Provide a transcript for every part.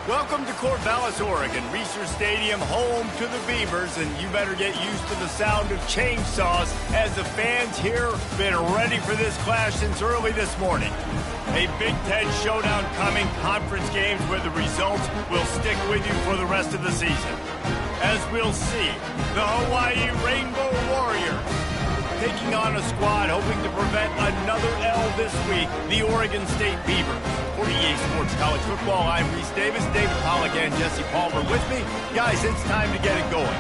Welcome to Corvallis, Oregon, Research Stadium, home to the Beavers, and you better get used to the sound of chainsaws as the fans here have been ready for this clash since early this morning. A Big Ten showdown coming, conference games where the results will stick with you for the rest of the season. As we'll see, the Hawaii Rainbow Warriors taking on a squad hoping to prevent another L this week, the Oregon State Beavers. For EA Sports College Football, I'm Reese Davis, David Pollack, and Jesse Palmer with me. Guys, it's time to get it going.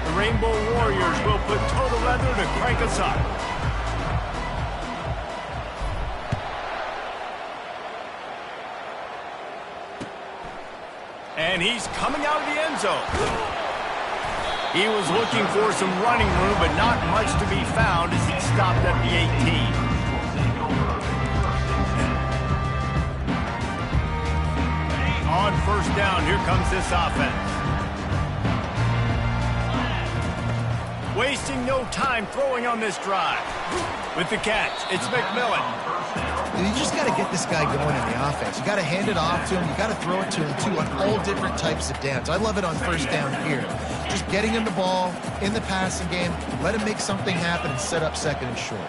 The Rainbow Warriors will put total leather to crank us up. And he's coming out of the end zone. He was looking for some running room, but not much to be found as he stopped at the 18. On first down, here comes this offense. Wasting no time throwing on this drive. With the catch, it's McMillan. You just got to get this guy going in the offense. You got to hand it off to him. You got to throw it to him, too, on all different types of downs. I love it on first down here. Just getting him the ball in the passing game, let him make something happen and set up second and short.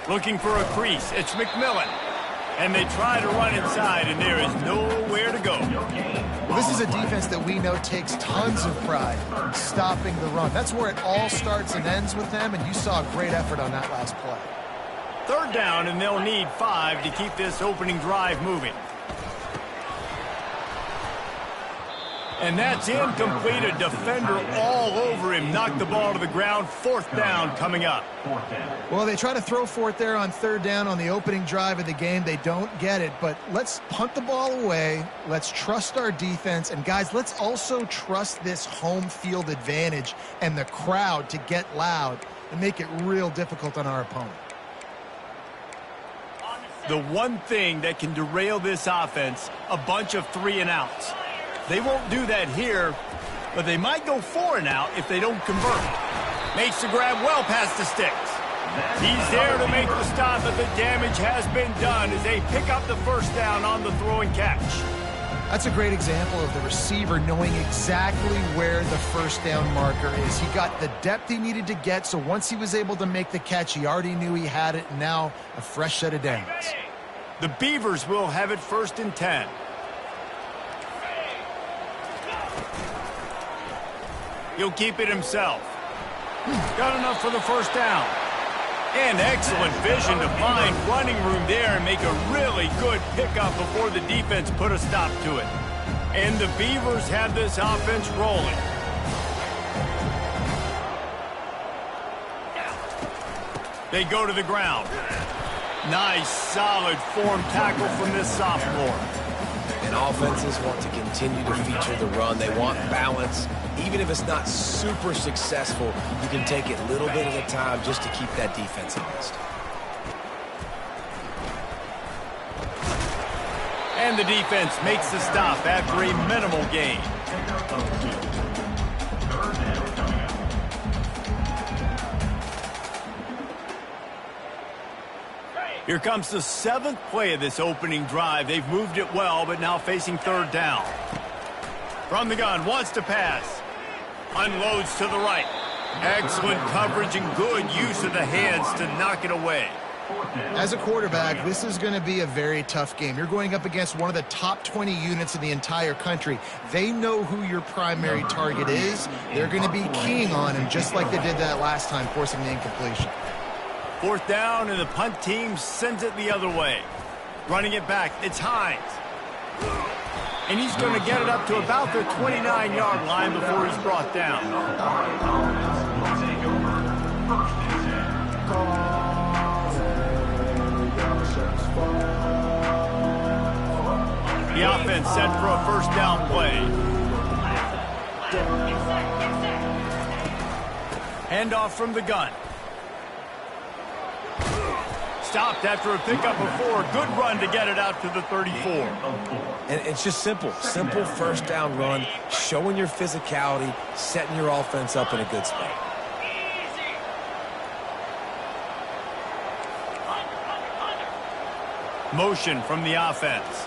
Looking for a crease. It's McMillan. And they try to run inside, and there is nowhere to go. Well, this is a defense that we know takes tons of pride in stopping the run. That's where it all starts and ends with them, and you saw a great effort on that last play. Third down, and they'll need 5 to keep this opening drive moving. And that's incomplete. A defender all over him. Knocked the ball to the ground. Fourth down coming up. Well, they try to throw for it there on third down on the opening drive of the game. They don't get it, but let's punt the ball away. Let's trust our defense. And, guys, let's also trust this home field advantage and the crowd to get loud and make it real difficult on our opponent. The one thing that can derail this offense, a bunch of 3-and-outs. They won't do that here, but they might go 4-and-out if they don't convert. Makes the grab well past the sticks. He's there to make the stop, but the damage has been done as they pick up the first down on the throw and catch. That's a great example of the receiver knowing exactly where the first down marker is. He got the depth he needed to get, so once he was able to make the catch, he already knew he had it, and now a fresh set of downs. The Beavers will have it 1st and 10. He'll keep it himself. Got enough for the first down. And excellent vision to find running room there and make a really good pickup before the defense put a stop to it. And the Beavers have this offense rolling. They go to the ground. Nice, solid form tackle from this sophomore. And offenses want to continue to feature the run. They want balance. Even if it's not super successful, you can take it a little bit at a time just to keep that defense honest. And the defense makes the stop after a minimal gain. Here comes the 7th play of this opening drive. They've moved it well, but now facing third down. From the gun, wants to pass. Unloads to the right. Excellent coverage and good use of the hands to knock it away. As a quarterback, this is going to be a very tough game. You're going up against one of the top 20 units in the entire country. They know who your primary target is. They're going to be keying on him, just like they did that last time, forcing the incompletion. Fourth down, and the punt team sends it the other way. Running it back, it's Hines. And he's going to get it up to about the 29-yard line before he's brought down. The offense set for a first down play. Handoff from the gun. Stopped after a pickup of 4. Good run to get it out to the 34. And it's just simple first down run, showing your physicality, setting your offense up in a good spot. Motion from the offense.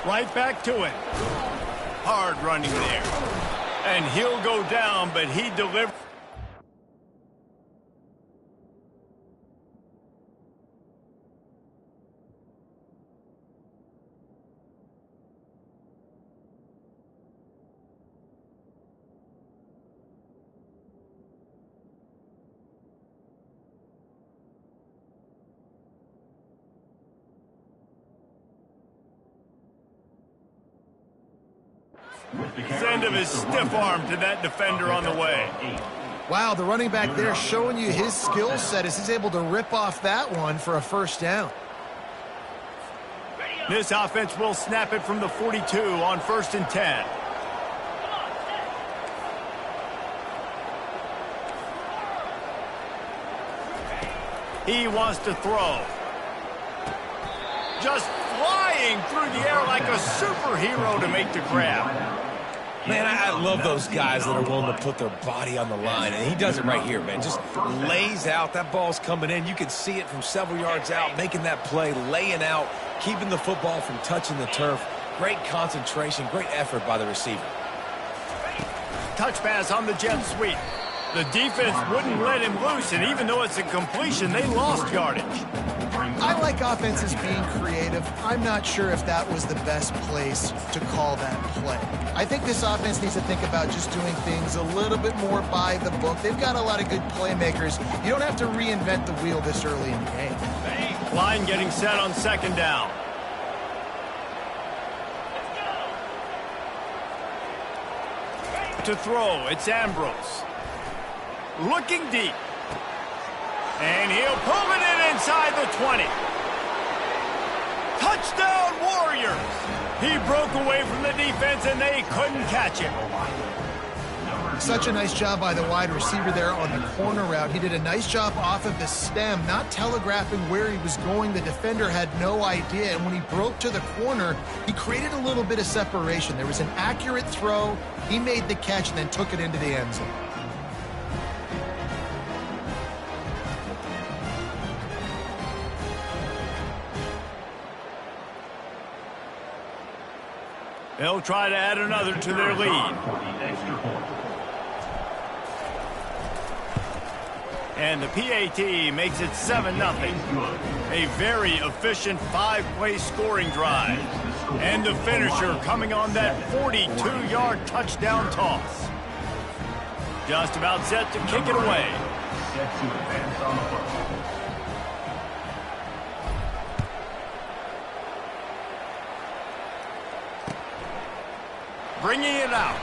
Right back to it. Hard running there. And he'll go down, but he delivers. Send of his stiff arm to that defender on the way. Wow, the running back there showing you his skill set as he's able to rip off that one for a first down. This offense will snap it from the 42 on 1st and 10. He wants to throw. Just flying through the air like a superhero to make the grab. Man, I love those guys that are willing to put their body on the line, and he does it right here, man. Just lays out. That ball's coming in. You can see it from several yards out, making that play, laying out, keeping the football from touching the turf. Great concentration, great effort by the receiver. Touch pass on the jet sweep. The defense wouldn't let him loose, and even though it's a completion, they lost yardage. I like offenses being creative. I'm not sure if that was the best place to call that play. I think this offense needs to think about just doing things a little bit more by the book. They've got a lot of good playmakers. You don't have to reinvent the wheel this early in the game. Line getting set on 2nd down. To throw, it's Ambrose. Looking deep. And he'll pull it in inside the 20. Touchdown, Warriors! He broke away from the defense, and they couldn't catch him. Such a nice job by the wide receiver there on the corner route. He did a nice job off of the stem, not telegraphing where he was going. The defender had no idea, and when he broke to the corner, he created a little bit of separation. There was an accurate throw. He made the catch and then took it into the end zone. They'll try to add another to their lead. And the PAT makes it 7-0. A very efficient 5-play scoring drive. And the finisher coming on that 42-yard touchdown toss. Just about set to kick it away. Bringing it out.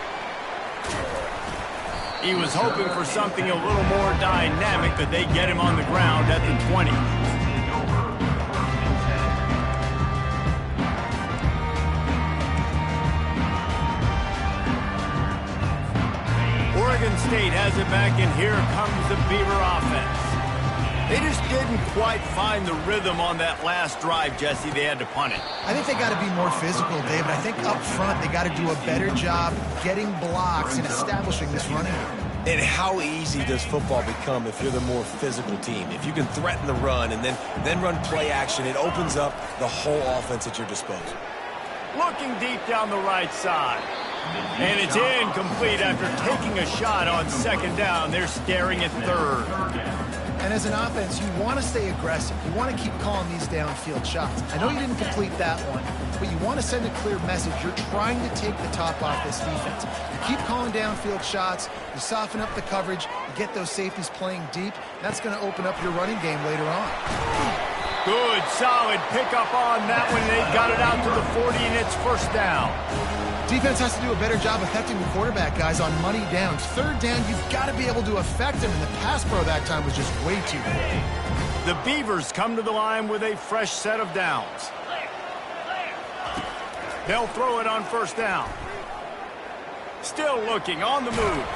He was hoping for something a little more dynamic, but they get him on the ground at the 20. Oregon State has it back, and here comes the Beaver offense. They just didn't quite find the rhythm on that last drive, Jesse. They had to punt it. I think they got to be more physical, David. I think up front they got to do a better job getting blocks and establishing this running game. And how easy does football become if you're the more physical team? If you can threaten the run and then run play action, it opens up the whole offense at your disposal. Looking deep down the right side. And it's incomplete after taking a shot on 2nd down. They're staring at 3rd. And as an offense, you want to stay aggressive. You want to keep calling these downfield shots. I know you didn't complete that one, but you want to send a clear message. You're trying to take the top off this defense. You keep calling downfield shots. You soften up the coverage. You get those safeties playing deep. That's going to open up your running game later on. Good, solid pickup on that one. They got it out to the 40, and it's 1st down. Defense has to do a better job affecting the quarterback, guys, on money downs. 3rd down, you've got to be able to affect him, and the pass pro that time was just way too big. The Beavers come to the line with a fresh set of downs. They'll throw it on 1st down. Still looking, on the move.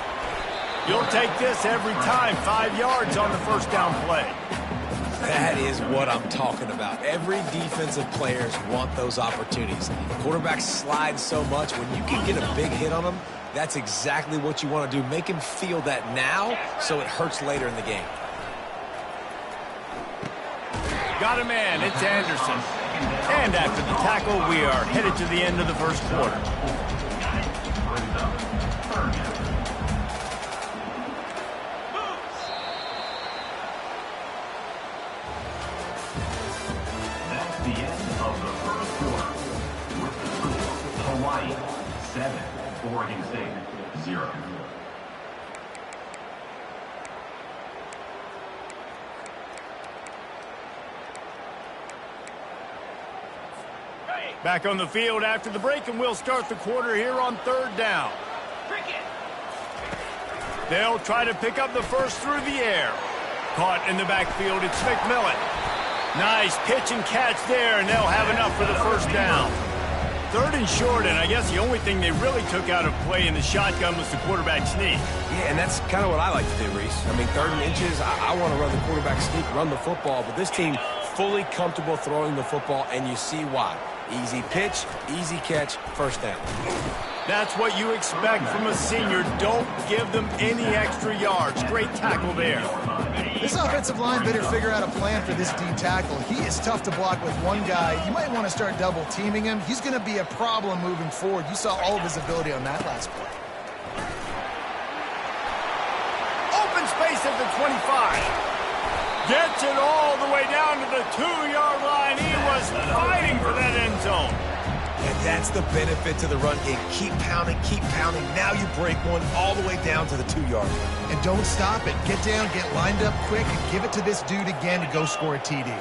You'll take this every time. 5 yards on the 1st down play. That is what I'm talking about. Every defensive players want those opportunities. Quarterbacks slide so much. When you can get a big hit on them, that's exactly what you want to do. Make him feel that now so it hurts later in the game. got a man. It's Anderson. And after the tackle, we are headed to the end of the first quarter. That's the end of the first quarter. With the score, Hawaii 7, Oregon State 0. Back on the field after the break, and we'll start the quarter here on third down. They'll try to pick up the first through the air. Caught in the backfield, it's McMillan. Nice pitch and catch there, and they'll have enough for the first down. Third and short, and I guess the only thing they really took out of play in the shotgun was the quarterback sneak. Yeah, and that's kind of what I like to do, Reese. I mean, 3rd and inches, I want to run the quarterback sneak, run the football, but this team fully comfortable throwing the football, and you see why. Easy pitch, easy catch, first down. That's what you expect from a senior. Don't give them any extra yards. Great tackle there. This offensive line better figure out a plan for this D tackle. He is tough to block with one guy. You might want to start double teaming him. He's going to be a problem moving forward. You saw all of his ability on that last play. Open space at the 25. Gets it all the way down to the 2-yard line. He was fighting for that end zone. And that's the benefit to the run game. Keep pounding, keep pounding. Now you break one all the way down to the 2-yard line. And don't stop it. Get down, get lined up quick, and give it to this dude again to go score a TD.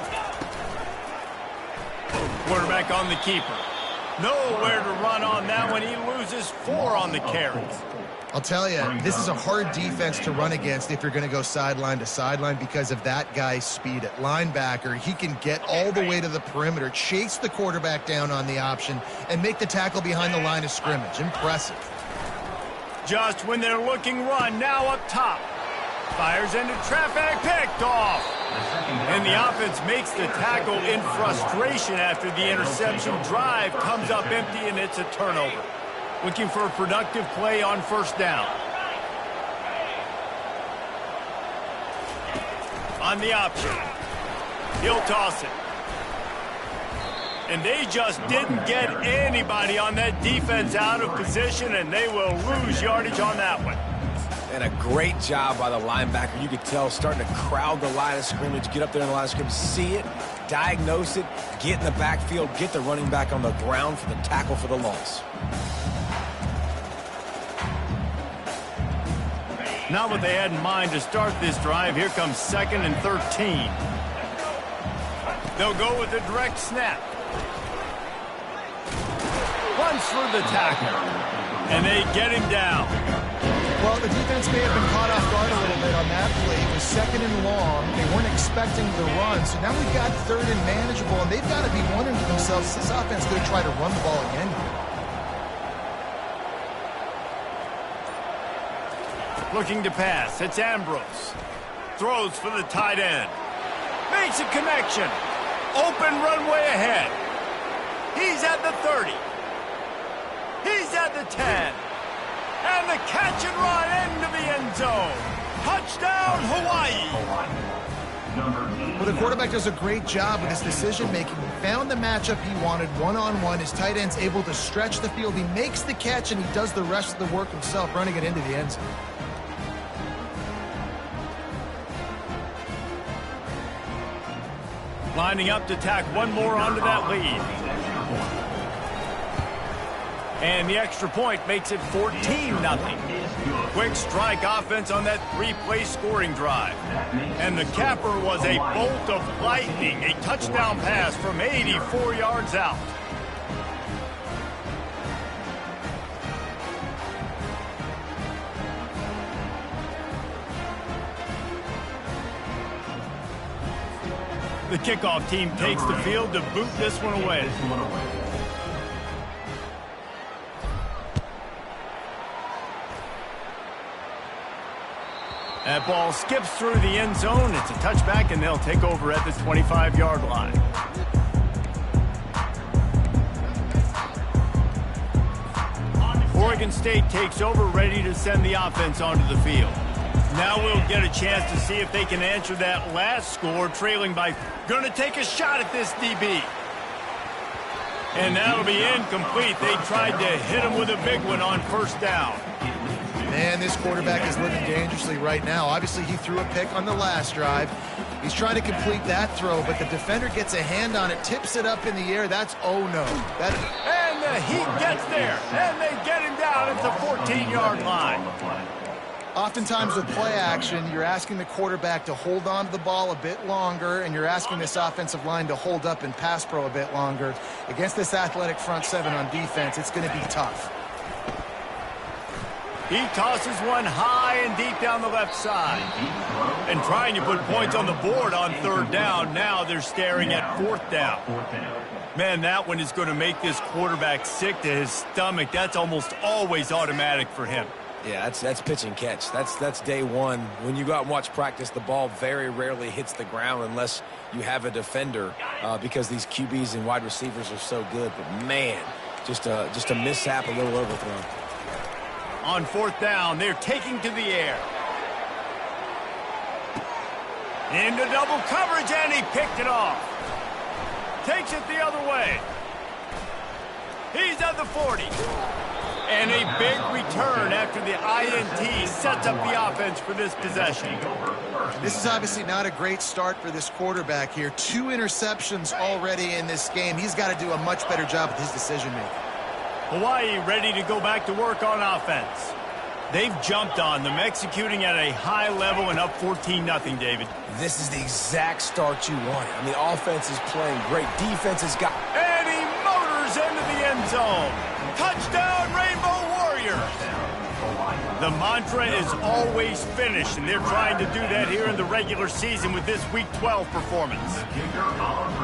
Quarterback on the keeper. Nowhere to run on that one. He loses 4 on the carry. I'll tell you, this is a hard defense to run against if you're going to go sideline to sideline because of that guy's speed at linebacker. He can get all the way to the perimeter, chase the quarterback down on the option, and make the tackle behind the line of scrimmage. Impressive. Just when they're looking run, now up top. Fires into traffic, picked off. And the offense makes the tackle in frustration after the interception. Drive comes up empty, and it's a turnover. Looking for a productive play on first down. On the option. He'll toss it. And they just didn't get anybody on that defense out of position, and they will lose yardage on that one. And a great job by the linebacker. You could tell starting to crowd the line of scrimmage, get up there in the line of scrimmage, see it, diagnose it, get in the backfield, get the running back on the ground for the tackle for the loss. Not what they had in mind to start this drive. Here comes 2nd and 13. They'll go with a direct snap. Punts for the tackle. And they get him down. Well, the defense may have been caught off guard a little bit on that play. It was 2nd and long. They weren't expecting the run. So now we've got 3rd and manageable, and they've got to be wondering to themselves, this offense going to try to run the ball again here. Looking to pass. It's Ambrose. Throws for the tight end. Makes a connection. Open runway ahead. He's at the 30. He's at the 10. And the catch and run into the end zone. Touchdown, Hawaii. Well, the quarterback does a great job with his decision-making. He found the matchup he wanted one-on-one. His tight end's able to stretch the field. He makes the catch, and he does the rest of the work himself, running it into the end zone. Lining up to tack one more onto that lead. And the extra point makes it 14-0. Quick strike offense on that 3-play scoring drive. And the capper was a bolt of lightning, a touchdown pass from 84 yards out. The kickoff team takes the field to boot this one away. That ball skips through the end zone. It's a touchback, and they'll take over at the 25-yard line. Oregon State takes over, ready to send the offense onto the field. Now we'll get a chance to see if they can answer that last score, trailing by... Gonna take a shot at this DB. And that'll be incomplete. They tried to hit him with a big one on first down. Man, this quarterback is living dangerously right now. Obviously, he threw a pick on the last drive. He's trying to complete that throw, but the defender gets a hand on it, tips it up in the air. That's oh no. And the Heat gets there, and they get him down at the 14-yard line. Oftentimes with play action, you're asking the quarterback to hold on to the ball a bit longer, and you're asking this offensive line to hold up in pass pro a bit longer. Against this athletic front seven on defense, it's going to be tough. He tosses one high and deep down the left side. And trying to put points on the board on third down. Now they're staring at fourth down. Man, that one is going to make this quarterback sick to his stomach. That's almost always automatic for him. Yeah, that's pitch and catch. That's day one. When you go out and watch practice, the ball very rarely hits the ground unless you have a defender because these QBs and wide receivers are so good. But, man, just a mishap, a little overthrown. On fourth down, they're taking to the air. Into double coverage, and he picked it off. Takes it the other way. He's at the 40. And a big return after the INT sets up the offense for this possession. This is obviously not a great start for this quarterback here. 2 interceptions already in this game. He's got to do a much better job with his decision-making. Hawaii ready to go back to work on offense. They've jumped on them, executing at a high level and up 14-0, David. This is the exact start you want. I mean, offense is playing great. Defense has got... And he motors into the end zone. Touchdown, Rainbow Warriors. The mantra is always finish, and they're trying to do that here in the regular season with this Week 12 performance.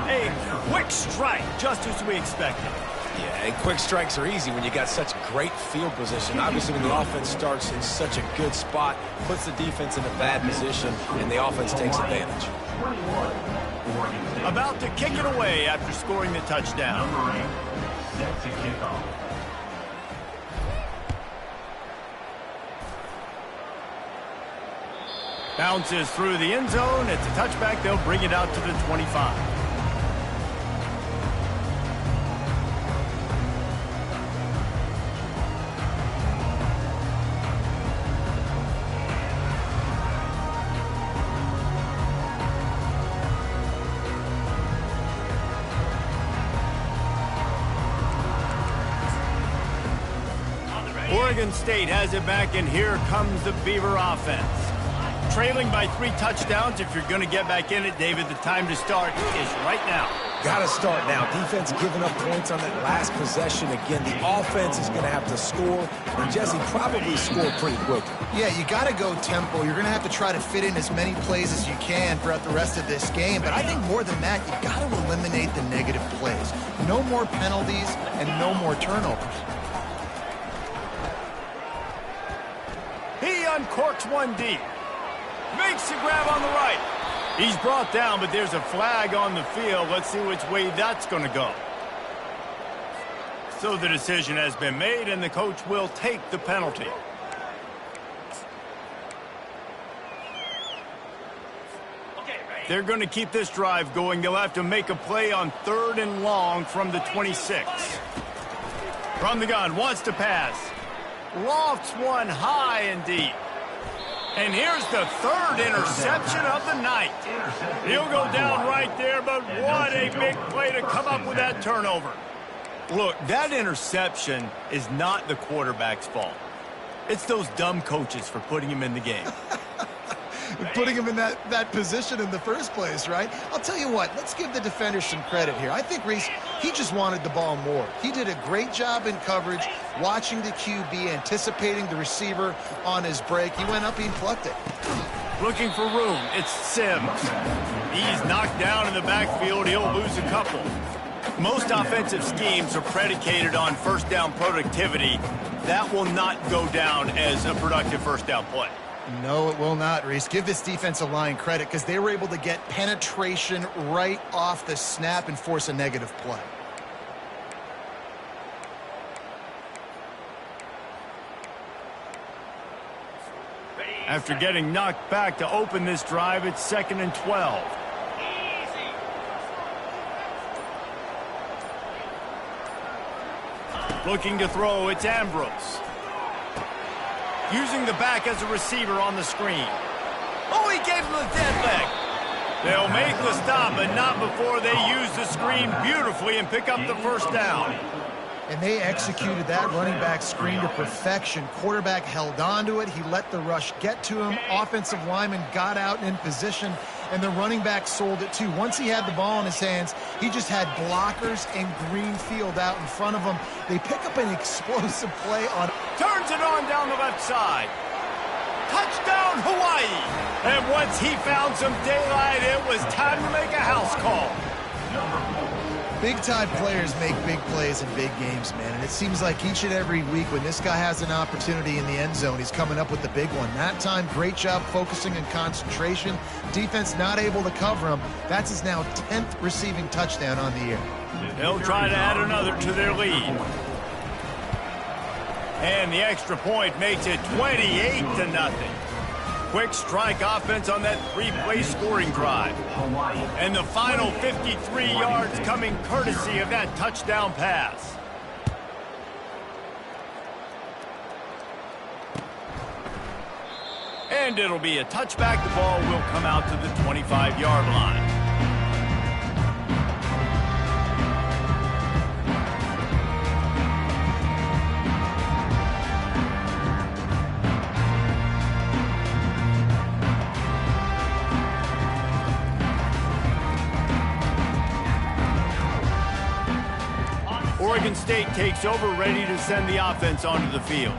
A quick strike, just as we expected. Yeah, and quick strikes are easy when you got such great field position. Obviously, when the offense starts in such a good spot, puts the defense in a bad position, and the offense takes advantage. About to kick it away after scoring the touchdown. Set to kick off. Bounces through the end zone. It's a touchback. They'll bring it out to the 25. Oregon State has it back, and here comes the Beaver offense. Trailing by 3 touchdowns. If you're going to get back in it, David, the time to start is right now. Got to start now. Defense giving up points on that last possession. Again, the offense is going to have to score, and Jesse probably scored pretty quickly. Yeah, you got to go tempo. You're going to have to try to fit in as many plays as you can throughout the rest of this game. But I think more than that, you got to eliminate the negative plays. No more penalties and no more turnovers. He uncorks one deep. Makes the grab on the right. He's brought down, but there's a flag on the field. Let's see which way that's going to go. So the decision has been made, and the coach will take the penalty. They're going to keep this drive going. They'll have to make a play on 3rd and long from the 26. From the gun, wants to pass. Lofts one high and deep. And here's the 3rd interception of the night. He'll go down right there, but what a big play to come up with that turnover. Look, that interception is not the quarterback's fault. It's those dumb coaches for putting him in the game. Putting him in that position in the first place, right? I'll tell you what, let's give the defender some credit here. I think Reese, he just wanted the ball more. He did a great job in coverage, watching the QB, anticipating the receiver on his break. He went up, he plucked it. Looking for room, it's Sims. He's knocked down in the backfield, he'll lose a couple. Most offensive schemes are predicated on first down productivity. That will not go down as a productive first down play. No, it will not, Reese. Give this defensive line credit because they were able to get penetration right off the snap and force a negative play. After getting knocked back to open this drive, it's 2nd and 12. Looking to throw, it's Ambrose. Using the back as a receiver on the screen. Oh, he gave him a dead leg. They'll make the stop, but not before they use the screen beautifully and pick up the first down. And they executed that running back screen to perfection. Quarterback held on to it. He let the rush get to him. Offensive lineman got out and in position, and the running back sold it too. Once he had the ball in his hands, he just had blockers and green field out in front of him. They pick up an explosive play on. Turns it on down the left side. Touchdown, Hawaii. And once he found some daylight, it was time to make a house call. Big-time players make big plays in big games, man. And it seems like each and every week when this guy has an opportunity in the end zone, he's coming up with the big one. That time, great job focusing and concentration. Defense not able to cover him. That's his now 10th receiving touchdown on the year. They'll try to add another to their lead. And the extra point makes it 28-0. Quick strike offense on that three-play scoring drive. And the final 53 yards coming courtesy of that touchdown pass. And it'll be a touchback. The ball will come out to the 25-yard line. Oregon State takes over, ready to send the offense onto the field.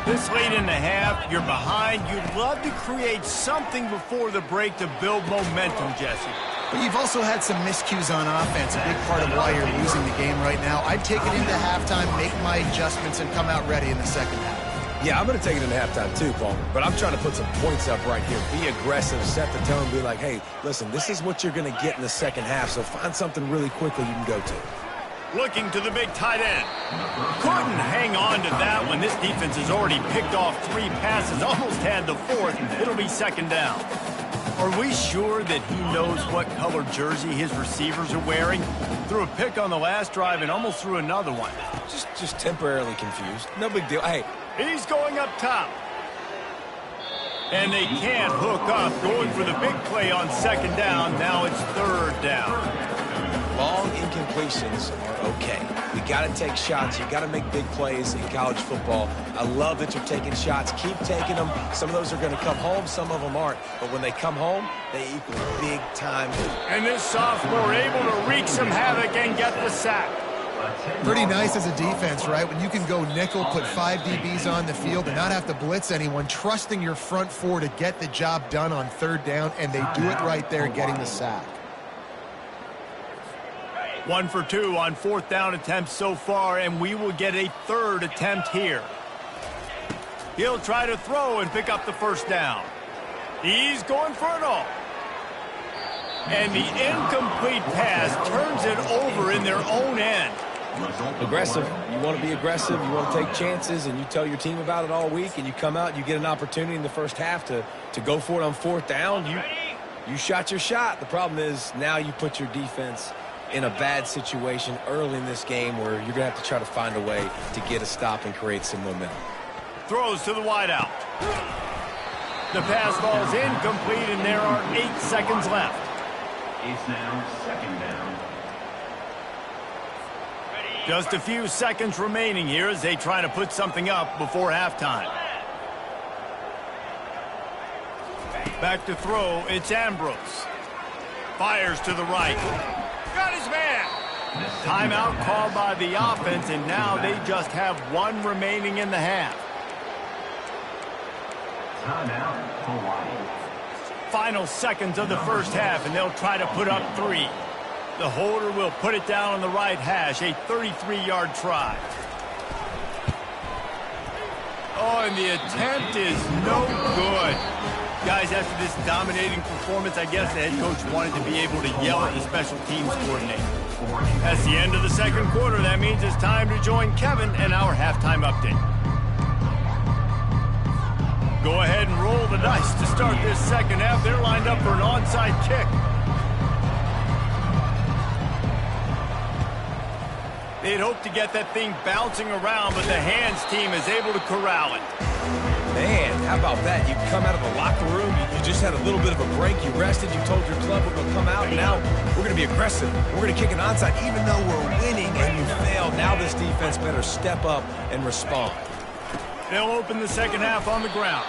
This late in the half, you're behind. You'd love to create something before the break to build momentum, Jesse. But you've also had some miscues on offense, a big part of why you're losing the game right now. I'd take it into halftime, make my adjustments, and come out ready in the second half. Yeah, I'm going to take it into halftime too, Palmer. But I'm trying to put some points up right here. Be aggressive, set the tone, be like, hey, listen, this is what you're going to get in the second half, so find something really quickly you can go to. Looking to the big tight end. Couldn't hang on to that when this defense has already picked off 3 passes, almost had the 4th. It'll be second down. Are we sure that he knows what color jersey his receivers are wearing? Threw a pick on the last drive and almost threw another one. Just temporarily confused. No big deal. Hey, he's going up top. And they can't hook up. Going for the big play on second down. Now it's third down. Long incompletions are okay. We got to take shots. You got to make big plays in college football. I love that you're taking shots. Keep taking them. Some of those are going to come home. Some of them aren't. But when they come home, they equal big time. And this sophomore able to wreak some havoc and get the sack. Pretty nice as a defense, right? When you can go nickel, put 5 DBs on the field and not have to blitz anyone, trusting your front 4 to get the job done on third down, and they do it right there, getting the sack. 1 for 2 on 4th down attempts so far, and we will get a 3rd attempt here. He'll try to throw and pick up the first down. He's going for it all. And the incomplete pass turns it over in their own end. Aggressive. You want to be aggressive. You want to take chances, and you tell your team about it all week, and you come out and you get an opportunity in the first half to go for it on 4th down. You shot your shot. The problem is now you put your defense in a bad situation early in this game where you're going to have to try to find a way to get a stop and create some momentum. Throws to the wideout. The pass ball is incomplete, and there are 8 seconds left. It's now second down. Just a few seconds remaining here as they try to put something up before halftime. Back to throw, it's Ambrose. Fires to the right. Got his man. Timeout called by the offense, and now they just have 1 remaining in the half. Timeout, Hawaii. Final seconds of the first half, and they'll try to put up 3. The holder will put it down on the right hash, a 33-yard try. Oh, and the attempt is no good. Guys, after this dominating performance, I guess the head coach wanted to be able to yell at the special teams coordinator. That's the end of the second quarter. That means it's time to join Kevin and our halftime update. Go ahead and roll the dice to start this second half. They're lined up for an onside kick. They'd hope to get that thing bouncing around, but the hands team is able to corral it. Man, how about that? You come out of the locker room, you just had a little bit of a break, you rested, you told your club we're going to come out, and now we're going to be aggressive. We're going to kick an onside, even though we're winning and you failed. Now this defense better step up and respond. They'll open the second half on the ground.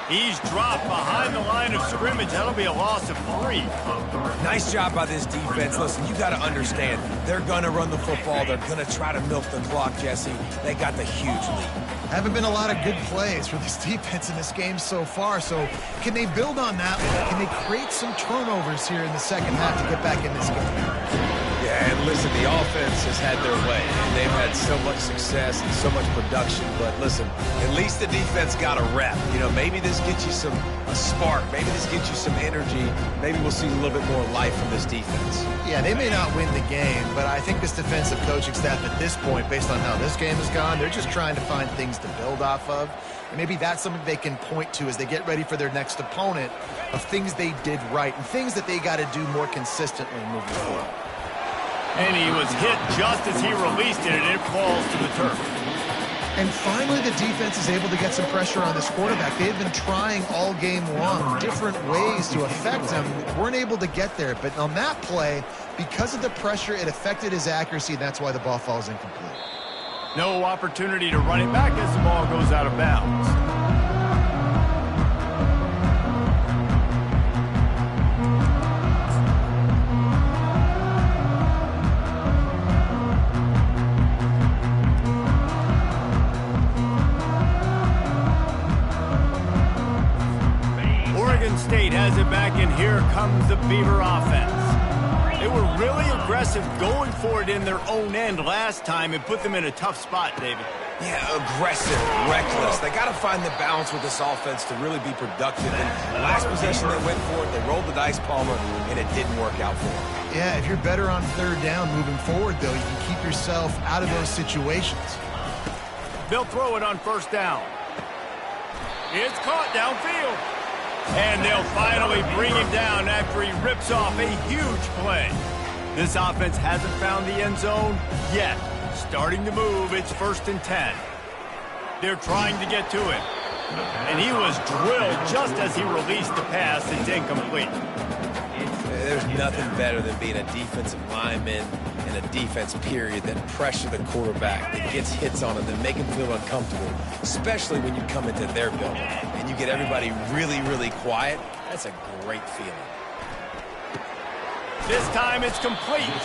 He's dropped behind the line of scrimmage. That'll be a loss of 3. Nice job by this defense. Listen, you got to understand, they're going to run the football. They're going to try to milk the clock, Jesse. They got the huge lead. Haven't been a lot of good plays for this defense in this game so far, so can they build on that one? Can they create some turnovers here in the second half to get back in this game? Yeah, and listen, the offense has had their way, and they've had so much success and so much production, but listen, at least the defense got a rep. You know, maybe this gets you a spark. Maybe this gets you some energy. Maybe we'll see a little bit more life from this defense. Yeah, they may not win the game, but I think this defensive coaching staff at this point, based on how this game has gone, they're just trying to find things to build off of. And maybe that's something they can point to as they get ready for their next opponent of things they did right and things that they got to do more consistently moving forward. And he was hit just as he released it, and it falls to the turf. And finally, the defense is able to get some pressure on this quarterback. They've been trying all game long, different ways to affect him. Weren't able to get there. But on that play, because of the pressure, it affected his accuracy, and that's why the ball falls incomplete. No opportunity to run it back as the ball goes out of bounds. State has it back, and here comes the Beaver offense. They were really aggressive going for it in their own end last time and put them in a tough spot, David. Yeah, aggressive, reckless. They got to find the balance with this offense to really be productive. And last possession they went for it, they rolled the dice, Palmer, and it didn't work out for them. Yeah, if you're better on third down moving forward, though, you can keep yourself out of those situations. They'll throw it on first down. It's caught downfield. And they'll finally bring him down after he rips off a huge play. This offense hasn't found the end zone yet. Starting to move, it's 1st and 10. They're trying to get to him. And he was drilled just as he released the pass. It's incomplete. There's nothing better than being a defensive lineman and a defense period that pressure the quarterback, that gets hits on him, that make him feel uncomfortable, especially when you come into their building and you get everybody really, really quiet. That's a great feeling. This time it's complete.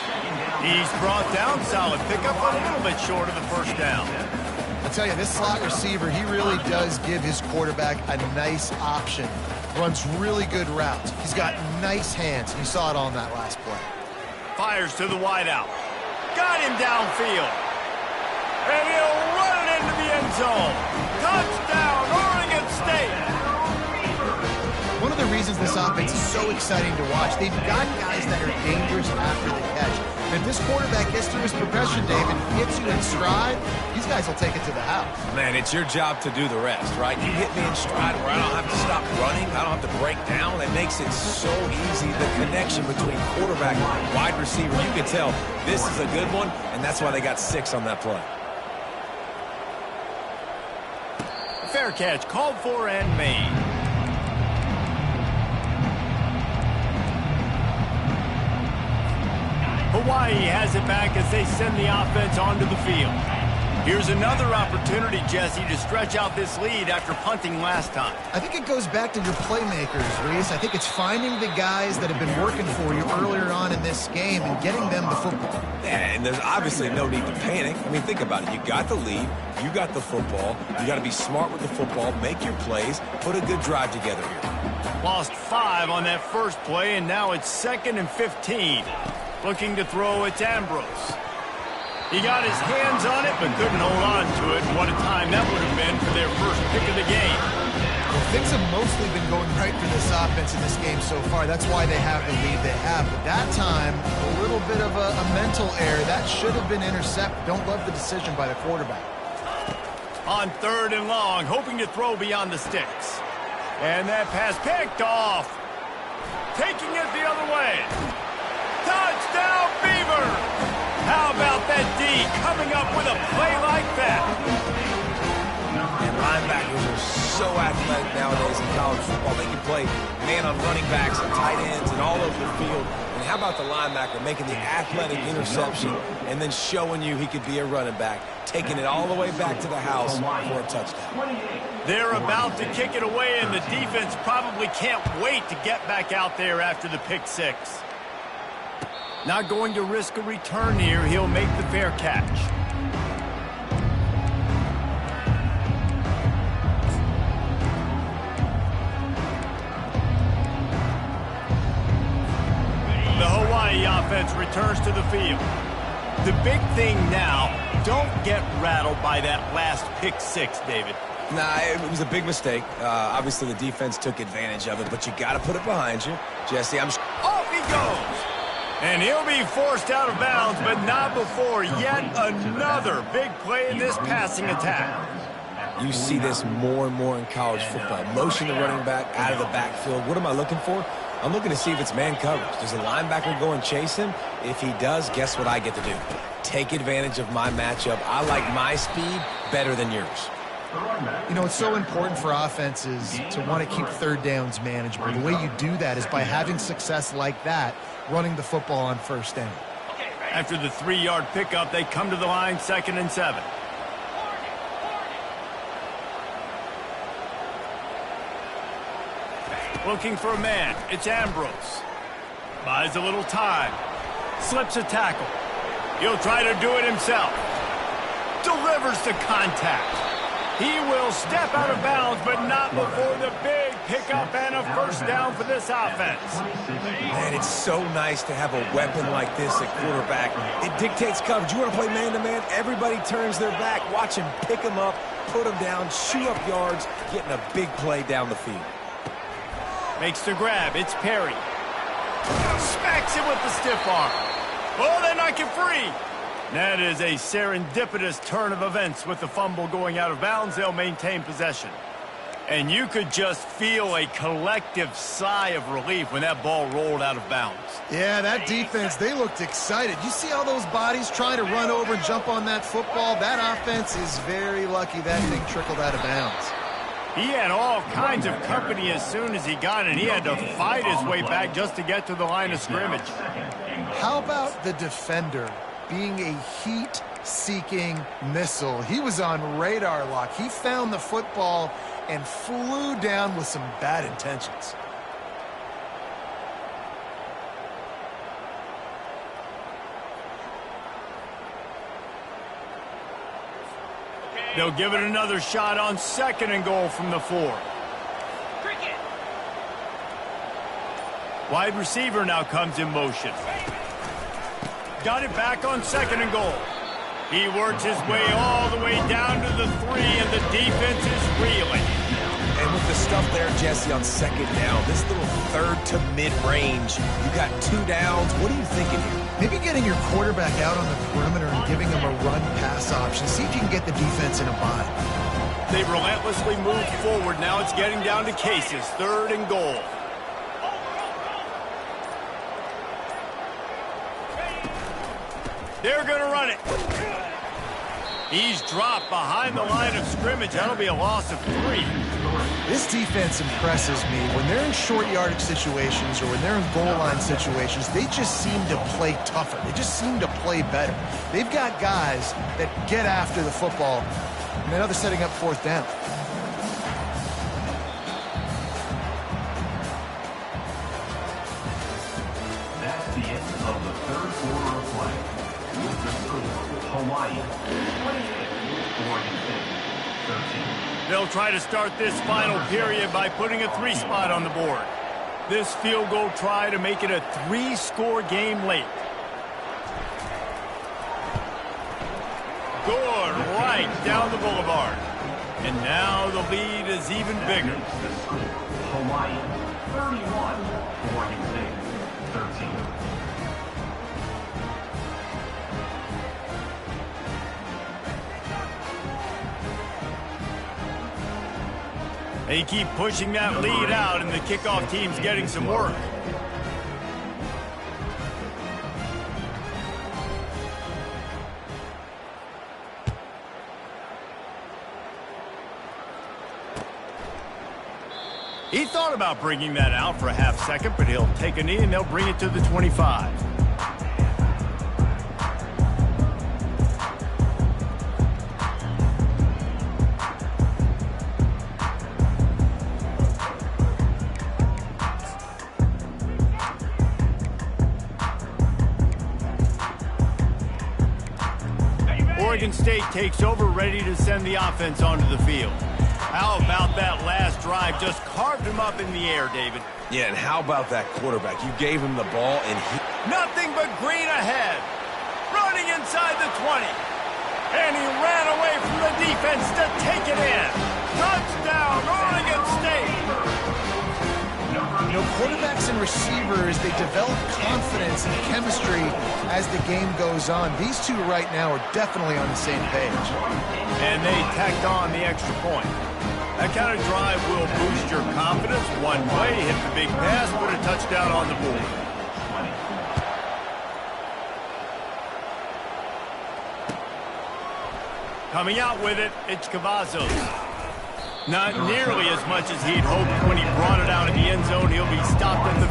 He's brought down, solid pickup, a little bit short of the first down. I'll tell you, this slot receiver, he really does give his quarterback a nice option. Runs really good routes. He's got nice hands. You saw it on that last play. Fires to the wideout. Got him downfield. And he'll run it into the end zone. Touchdown, Oregon State. One of the reasons this offense is so exciting to watch, they've got guys that are dangerous after the catch. And if this quarterback gets through his progression, David, hits you in stride, these guys will take it to the house. Man, it's your job to do the rest, right? You hit me in stride where I don't have to stop running, I don't have to break down. It makes it so easy, the connection between quarterback and wide receiver. You can tell this is a good one, and that's why they got 6 on that play. Fair catch, called for and made. Hawaii has it back as they send the offense onto the field. Here's another opportunity, Jesse, to stretch out this lead after punting last time. I think it goes back to your playmakers, Reese. I think it's finding the guys that have been working for you earlier on in this game and getting them the football. Yeah, and there's obviously no need to panic. I mean, think about it. You got the lead. You got the football. You got to be smart with the football, make your plays, put a good drive together here. Lost 5 on that first play, and now it's 2nd and 15. Looking to throw, it's Ambrose. He got his hands on it, but couldn't hold on to it. What a time that would have been for their first pick of the game. Well, things have mostly been going right for this offense in this game so far. That's why they have the lead they have. But that time, a little bit of a mental error. That should have been intercepted. Don't love the decision by the quarterback. On 3rd and long, hoping to throw beyond the sticks. And that pass picked off. Taking it the other way. Touchdown, Beaver! How about that D coming up with a play like that? And linebackers are so athletic nowadays in college football. They can play man on running backs and tight ends and all over the field. And how about the linebacker making the athletic interception and then showing you he could be a running back, taking it all the way back to the house for a touchdown. They're about to kick it away, and the defense probably can't wait to get back out there after the pick six. Not going to risk a return here. He'll make the fair catch. The Hawaii offense returns to the field. The big thing now, don't get rattled by that last pick six, David. Nah, it was a big mistake. Obviously, the defense took advantage of it, but you got to put it behind you. Jesse, Off he goes! And he'll be forced out of bounds, but not before yet another big play in this passing attack. You see this more and more in college football. Motion the running back out of the backfield. What am I looking for? I'm looking to see if it's man coverage. Does the linebacker go and chase him? If he does, guess what I get to do? Take advantage of my matchup. I like my speed better than yours. You know, it's so important for offenses to want to keep 3rd downs manageable. The way you do that is by having success like that, running the football on 1st down. After the 3-yard pickup, they come to the line 2nd and 7. Looking for a man. It's Ambrose. Buys a little time. Slips a tackle. He'll try to do it himself. Delivers the contact. He will step out of bounds, but not before the big pickup and a 1st down for this offense. Man, it's so nice to have a weapon like this at quarterback. It dictates coverage. You want to play man-to-man? Everybody turns their back. Watch him pick him up, put him down, chew up yards, getting a big play down the field. Makes the grab. It's Perry. Smacks him with the stiff arm. Oh, they knock him free. That is a serendipitous turn of events. With the fumble going out of bounds, they'll maintain possession. And you could just feel a collective sigh of relief when that ball rolled out of bounds. Yeah, that defense, they looked excited. You see all those bodies trying to run over and jump on that football? That offense is very lucky that thing trickled out of bounds. He had all kinds of company as soon as he got it. He had to fight his way back just to get to the line of scrimmage. How about the defender being a heat-seeking missile? He was on radar lock. He found the football and flew down with some bad intentions. They'll give it another shot on 2nd and goal from the 4. Wide receiver now comes in motion. Got it back on 2nd and goal. He works his way all the way down to the 3, and the defense is reeling. And with the stuff there, Jesse, on 2nd down, this little 3rd to mid-range, you got 2 downs. What are you thinking here? Maybe getting your quarterback out on the perimeter and giving him a run-pass option. See if you can get the defense in a bind. They've relentlessly moved forward. Now it's getting down to cases. 3rd and goal. They're going to run it. He's dropped behind the line of scrimmage. That'll be a loss of 3. This defense impresses me. When they're in short yardage situations or when they're in goal line situations, they just seem to play tougher. They just seem to play better. They've got guys that get after the football. And now they're setting up 4th down. That's the end of the 3rd quarter of play. With the score, Hawaii 28, Oregon State 13. They'll try to start this final period by putting a 3 spot on the board. This field goal try to make it a 3-score game late. Good, right down the boulevard. And now the lead is even bigger. The score, Hawaii 31, Oregon State 13. They keep pushing that lead out, and the kickoff team's getting some work. He thought about bringing that out for a half second, but he'll take a knee and they'll bring it to the 25. Oregon State takes over, ready to send the offense onto the field. How about that last drive? Just carved him up in the air, David. Yeah, and how about that quarterback? You gave him the ball, and he... Nothing but green ahead. Running inside the 20. And he ran away from the defense to take it in. Touchdown, Oregon State. You know, quarterbacks and receivers, they develop confidence and chemistry as the game goes on. These two right now are definitely on the same page. And they tacked on the extra point. That kind of drive will boost your confidence. One play, hit the big pass, put a touchdown on the board. Coming out with it, it's Cavazos. Not nearly as much as he'd hoped when he brought it out of the end zone. He'll be stopped at the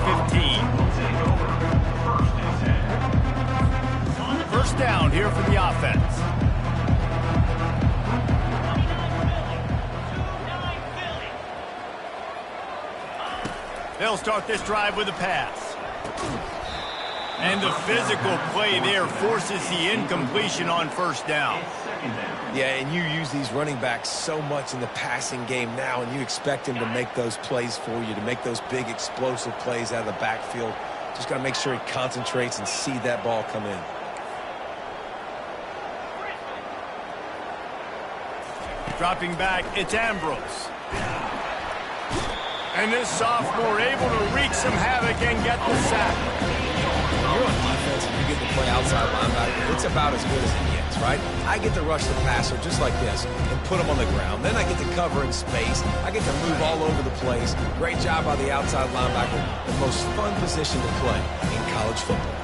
15. First down here for the offense. They'll start this drive with a pass. And the physical play there forces the incompletion on first down. Yeah, and you use these running backs so much in the passing game now, and you expect him to make those plays for you, to make those big explosive plays out of the backfield. Just got to make sure he concentrates and see that ball come in. Dropping back, it's Ambrose. And this sophomore able to wreak some havoc and get the sack. You're on defense and you get to play outside linebacker. It's about as good as it gets, right? I get to rush the passer just like this and put him on the ground. Then I get to cover in space. I get to move all over the place. Great job by the outside linebacker. The most fun position to play in college football.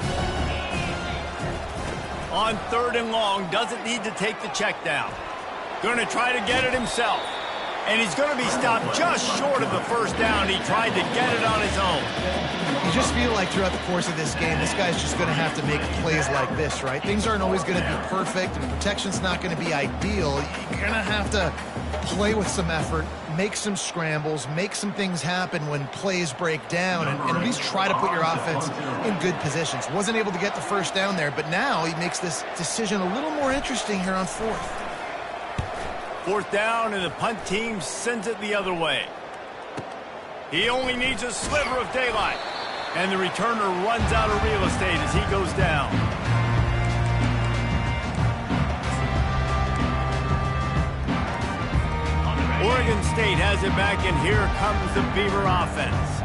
On 3rd and long, doesn't need to take the check down. Going to try to get it himself. And he's going to be stopped just short of the first down. He tried to get it on his own. You just feel like throughout the course of this game, this guy's just going to have to make plays like this, right? Things aren't always going to be perfect, and the protection's not going to be ideal. You're going to have to play with some effort, make some scrambles, make some things happen when plays break down, and at least try to put your offense in good positions. Wasn't able to get the first down there, but now he makes this decision a little more interesting here on 4th. 4th down, and the punt team sends it the other way. He only needs a sliver of daylight. And the returner runs out of real estate as he goes down. Oregon State has it back, and here comes the Beaver offense.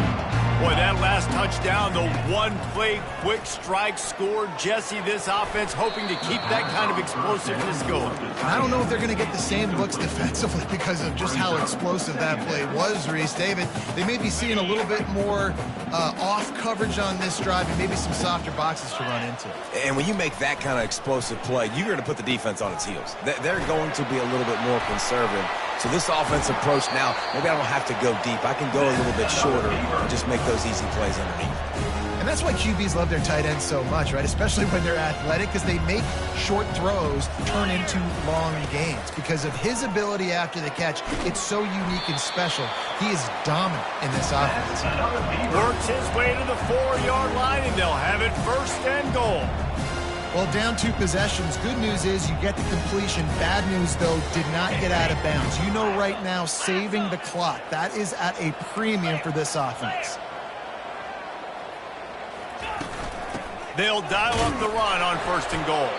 Boy, that last touchdown, the one-play quick strike scored. Jesse, this offense hoping to keep that kind of explosiveness going. I don't know if they're going to get the same looks defensively because of just how explosive that play was, Reese. David, they may be seeing a little bit more off coverage on this drive and maybe some softer boxes to run into. And when you make that kind of explosive play, you're going to put the defense on its heels. They're going to be a little bit more conservative. So this offensive approach now, maybe I don't have to go deep. I can go a little bit shorter and just make those easy plays underneath. And that's why QBs love their tight ends so much, right? Especially when they're athletic, because they make short throws turn into long gains. Because of his ability after the catch, it's so unique and special. He is dominant in this offense. Works his way to the 4-yard line, and they'll have it 1st and goal. Well, down 2 possessions. Good news is you get the completion. Bad news, though, did not get out of bounds. You know right now, saving the clock. That is at a premium for this offense. They'll dial up the run on 1st and goal.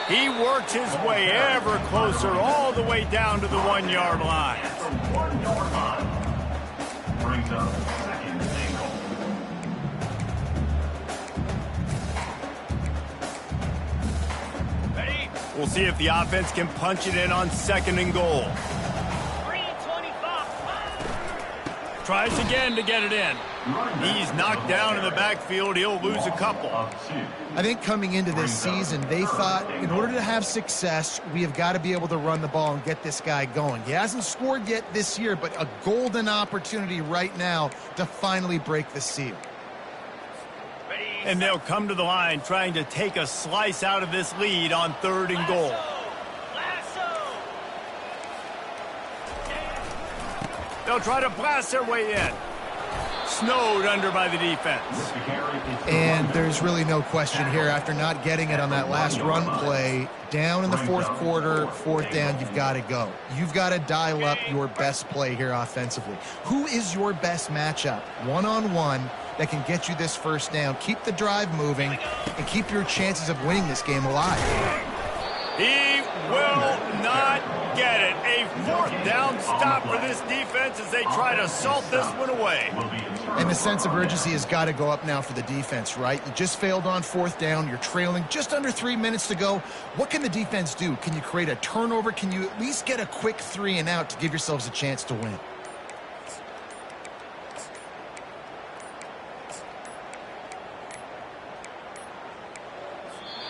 He works his way ever closer all the way down to the 1-yard line. From 1-yard line. Brings up 2nd and goal. We'll see if the offense can punch it in on 2nd and goal. Tries again to get it in. He's knocked down in the backfield. He'll lose a couple. I think coming into this season, they thought in order to have success, we have got to be able to run the ball and get this guy going. He hasn't scored yet this year, but a golden opportunity right now to finally break the seal. And they'll come to the line trying to take a slice out of this lead on 3rd and goal. They'll try to blast their way in. Snowed under by the defense. And there's really no question here. After not getting it on that last run play, down in the 4th quarter, 4th down, you've got to go. You've got to dial up your best play here offensively. Who is your best matchup, one-on-one, that can get you this 1st down, keep the drive moving, and keep your chances of winning this game alive? He will not get it. A 4th down stop for this defense as they try to salt this one away. And the sense of urgency has got to go up now for the defense, right? You just failed on 4th down. You're trailing just under 3 minutes to go. What can the defense do? Can you create a turnover? Can you at least get a quick 3 and out to give yourselves a chance to win?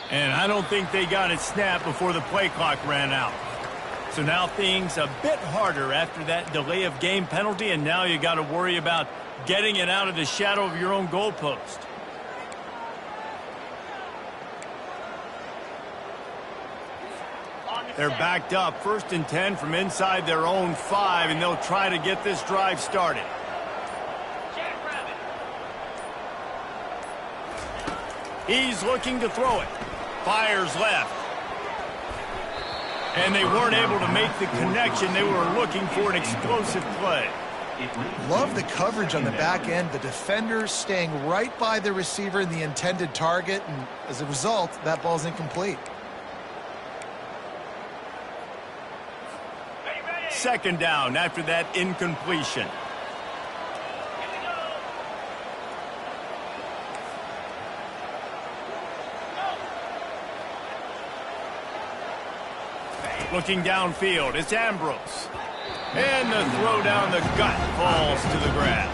And I don't think they got it snapped before the play clock ran out. So now things a bit harder after that delay of game penalty, and now you got to worry about getting it out of the shadow of your own goalpost. They're backed up, 1st and 10 from inside their own 5, and they'll try to get this drive started. He's looking to throw it. Fires left. And they weren't able to make the connection. They were looking for an explosive play. Love the coverage on the back end. The defender staying right by the receiver and the intended target. And as a result, that ball's incomplete. 2nd down after that incompletion. Looking downfield, it's Ambrose. And the throw down the gut falls to the grass.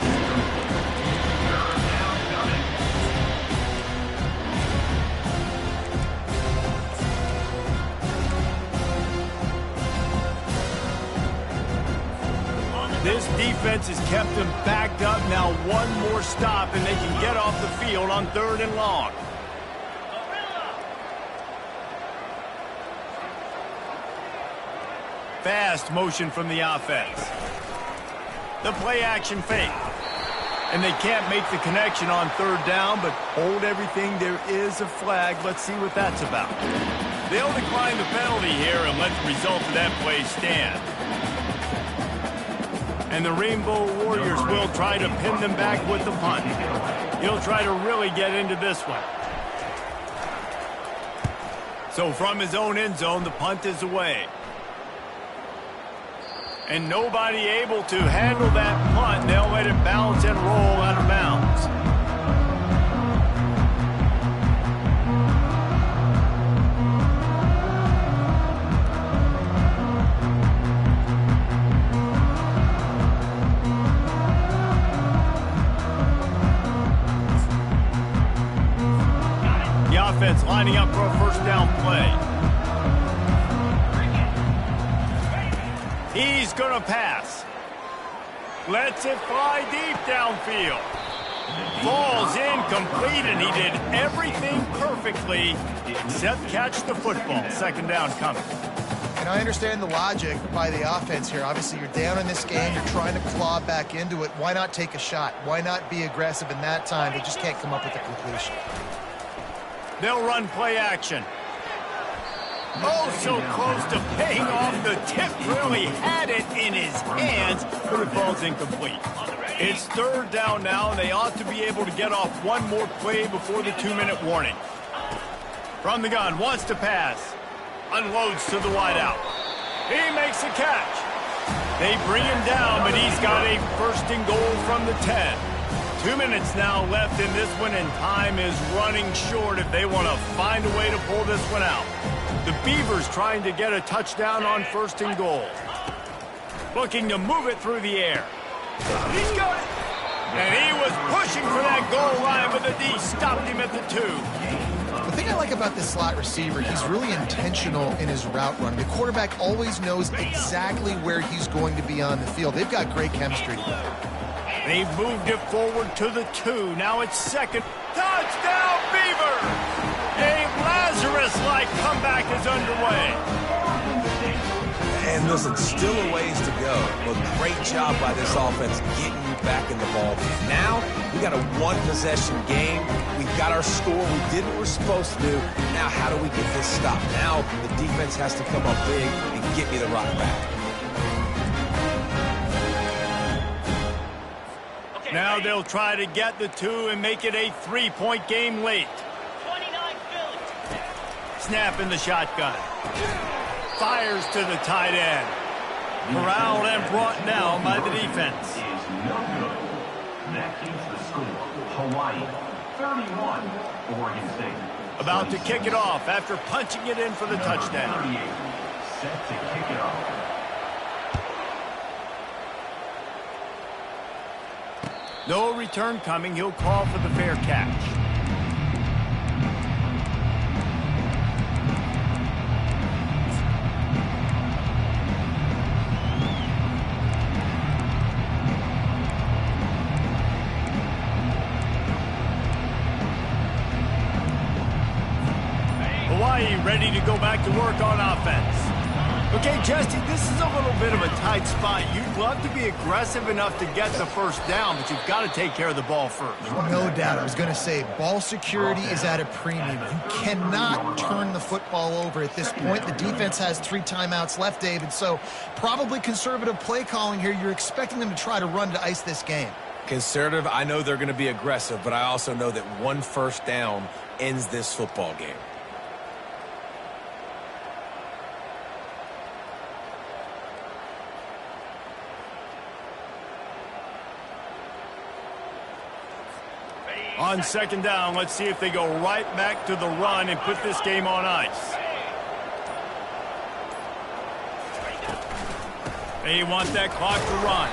This defense has kept them backed up. Now one more stop and they can get off the field on 3rd and long. Fast motion from the offense. The play action fake. And they can't make the connection on 3rd down, but hold everything. There is a flag. Let's see what that's about. They'll decline the penalty here and let the result of that play stand. And the Rainbow Warriors will try to pin them back with the punt. He'll try to really get into this one. So from his own end zone, the punt is away. And nobody able to handle that punt. They'll let it bounce and roll out of bounds. The offense lining up for a 1st down play. He's going to pass. Lets it fly deep downfield. Falls incomplete, and he did everything perfectly except catch the football. 2nd down coming. And I understand the logic by the offense here. Obviously, you're down in this game. You're trying to claw back into it. Why not take a shot? Why not be aggressive in that time? They just can't come up with a completion. They'll run play action. Oh, so close to paying off. The tip really had it in his hands, but it falls incomplete. It's 3rd down now, and they ought to be able to get off one more play before the 2-minute warning. From the gun, wants to pass. Unloads to the wideout. He makes a catch. They bring him down, but he's got a 1st and goal from the 10. 2 minutes now left in this one, and time is running short if they want to find a way to pull this one out. The Beavers trying to get a touchdown on 1st and goal. Looking to move it through the air. He's got it. And he was pushing for that goal line, but the D stopped him at the 2. The thing I like about this slot receiver, he's really intentional in his route run. The quarterback always knows exactly where he's going to be on the field. They've got great chemistry together. They've moved it forward to the 2. Now it's second. Touchdown, Beaver! A Lazarus-like comeback is underway. And listen, still a ways to go, but great job by this offense getting you back in the ball game. Now, we got a one-possession game. We got our score. We did what we're supposed to do. Now, how do we get this stopped? Now, the defense has to come up big and get me the rock back. Now they'll try to get the 2 and make it a 3-point game late. Snap in the shotgun. Fires to the tight end. Corralled and brought down by the defense. Is no good. That keeps the score. Hawaii 31, Oregon State. About to kick it off after punching it in for the touchdown. 38, set to kick it off. No return coming. He'll call for the fair catch. Hawaii ready to go back to work on offense. Okay, Jesse, this is a little bit of a tight spot. You'd love to be aggressive enough to get the first down, but you've got to take care of the ball first. No doubt. I was going to say, ball security is at a premium. You cannot turn the football over at this point. The defense has 3 timeouts left, David, so probably conservative play calling here. You're expecting them to try to run to ice this game. Conservative, I know they're going to be aggressive, but I also know that one first down ends this football game. On second down, let's see if they go right back to the run and put this game on ice. They want that clock to run.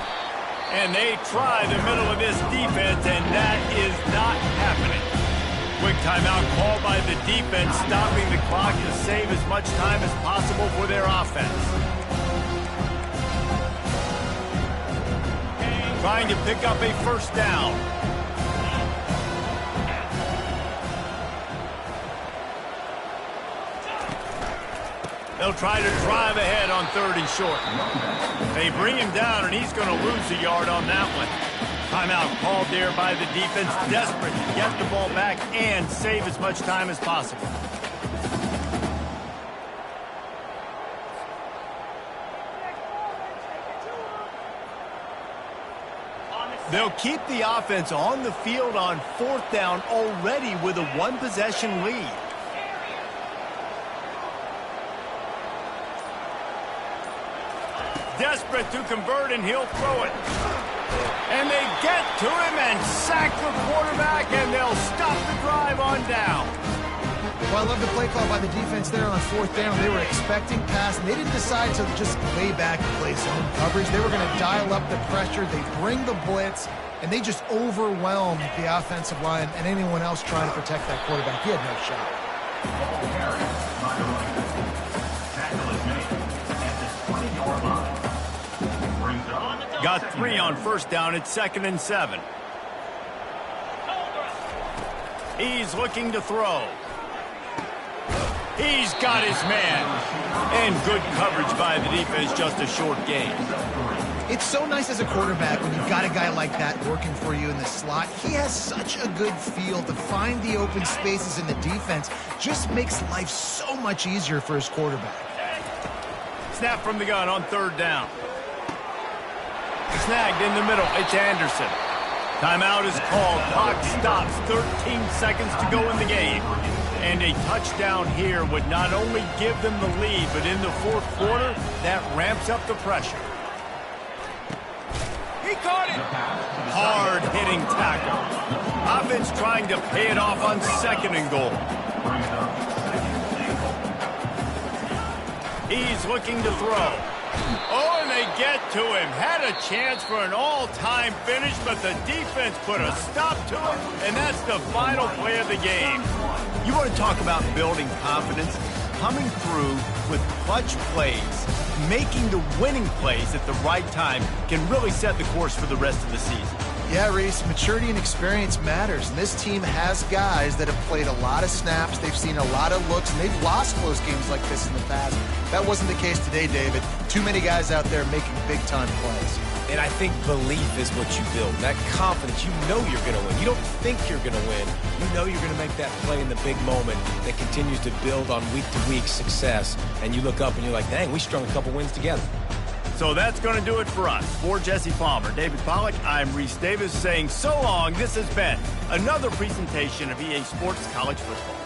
And they try the middle of this defense, and that is not happening. Quick timeout called by the defense, stopping the clock to save as much time as possible for their offense. Trying to pick up a first down. They'll try to drive ahead on 3rd and short. They bring him down, and he's going to lose a yard on that one. Timeout called there by the defense, desperate to get the ball back and save as much time as possible. They'll keep the offense on the field on 4th down already with a one-possession lead. Desperate to convert, and he'll throw it. And they get to him and sack the quarterback, and they'll stop the drive on down. Well, I love the play call by the defense there on 4th down. They were expecting pass, and they didn't decide to just lay back and play zone coverage. They were going to dial up the pressure. They bring the blitz, and they just overwhelmed the offensive line and anyone else trying to protect that quarterback. He had no shot. Tackle is made at the 20-yard line. Got 3 on first down. It's 2nd and 7. He's looking to throw. He's got his man. And good coverage by the defense, just a short gain. It's so nice as a quarterback when you've got a guy like that working for you in the slot. He has such a good feel to find the open spaces in the defense. Just makes life so much easier for his quarterback. Snap from the gun on 3rd down. Snagged in the middle. It's Anderson. Timeout is called. Clock stops. 13 seconds to go in the game. And a touchdown here would not only give them the lead, but in the 4th quarter, that ramps up the pressure. He caught it. Hard-hitting tackle. Offense trying to pay it off on 2nd and goal. He's looking to throw. Oh, and they get to him. Had a chance for an all-time finish, but the defense put a stop to it, and that's the final play of the game. You want to talk about building confidence? Coming through with clutch plays, making the winning plays at the right time can really set the course for the rest of the season. Yeah, Reese, maturity and experience matters, and this team has guys that have played a lot of snaps, they've seen a lot of looks, and they've lost close games like this in the past. That wasn't the case today, David. Too many guys out there making big-time plays. And I think belief is what you build. That confidence, you know you're going to win. You don't think you're going to win. You know you're going to make that play in the big moment that continues to build on week-to-week success. And you look up and you're like, dang, we strung a couple wins together. So that's going to do it for us. For Jesse Palmer, David Pollack, I'm Reese Davis saying so long. This has been another presentation of EA Sports College Football.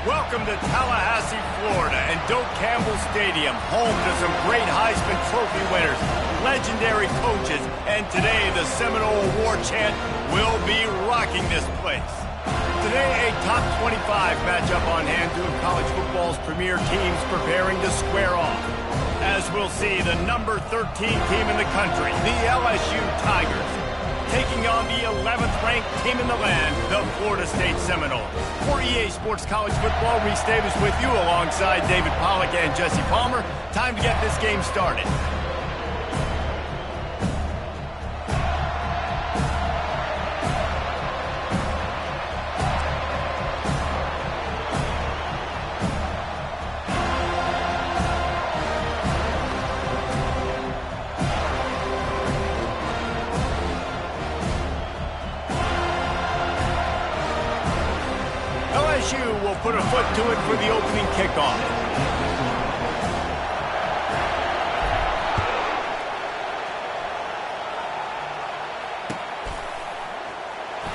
Welcome to Tallahassee, Florida, and Doak Campbell Stadium, home to some great Heisman Trophy winners, legendary coaches, and today the Seminole Award chant will be rocking this place. Today, a top 25 matchup on hand, two of college football's premier teams preparing to square off. As we'll see, the number 13 team in the country, the LSU Tigers, taking on the 11th ranked team in the land, the Florida State Seminoles. For EA Sports College Football, Reese Davis with you alongside David Pollack and Jesse Palmer. Time to get this game started. LSU will put a foot to it for the opening kickoff.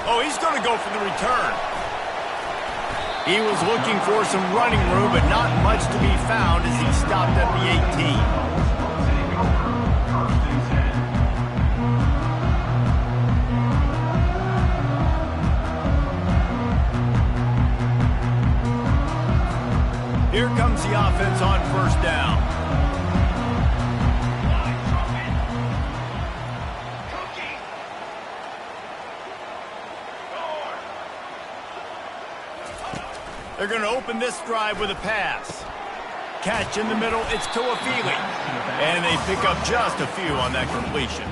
Oh, he's going to go for the return. He was looking for some running room, but not much to be found as he stopped at the 18. Here comes the offense on first down. They're going to open this drive with a pass. Catch in the middle, it's Cfb25. And they pick up just a few on that completion.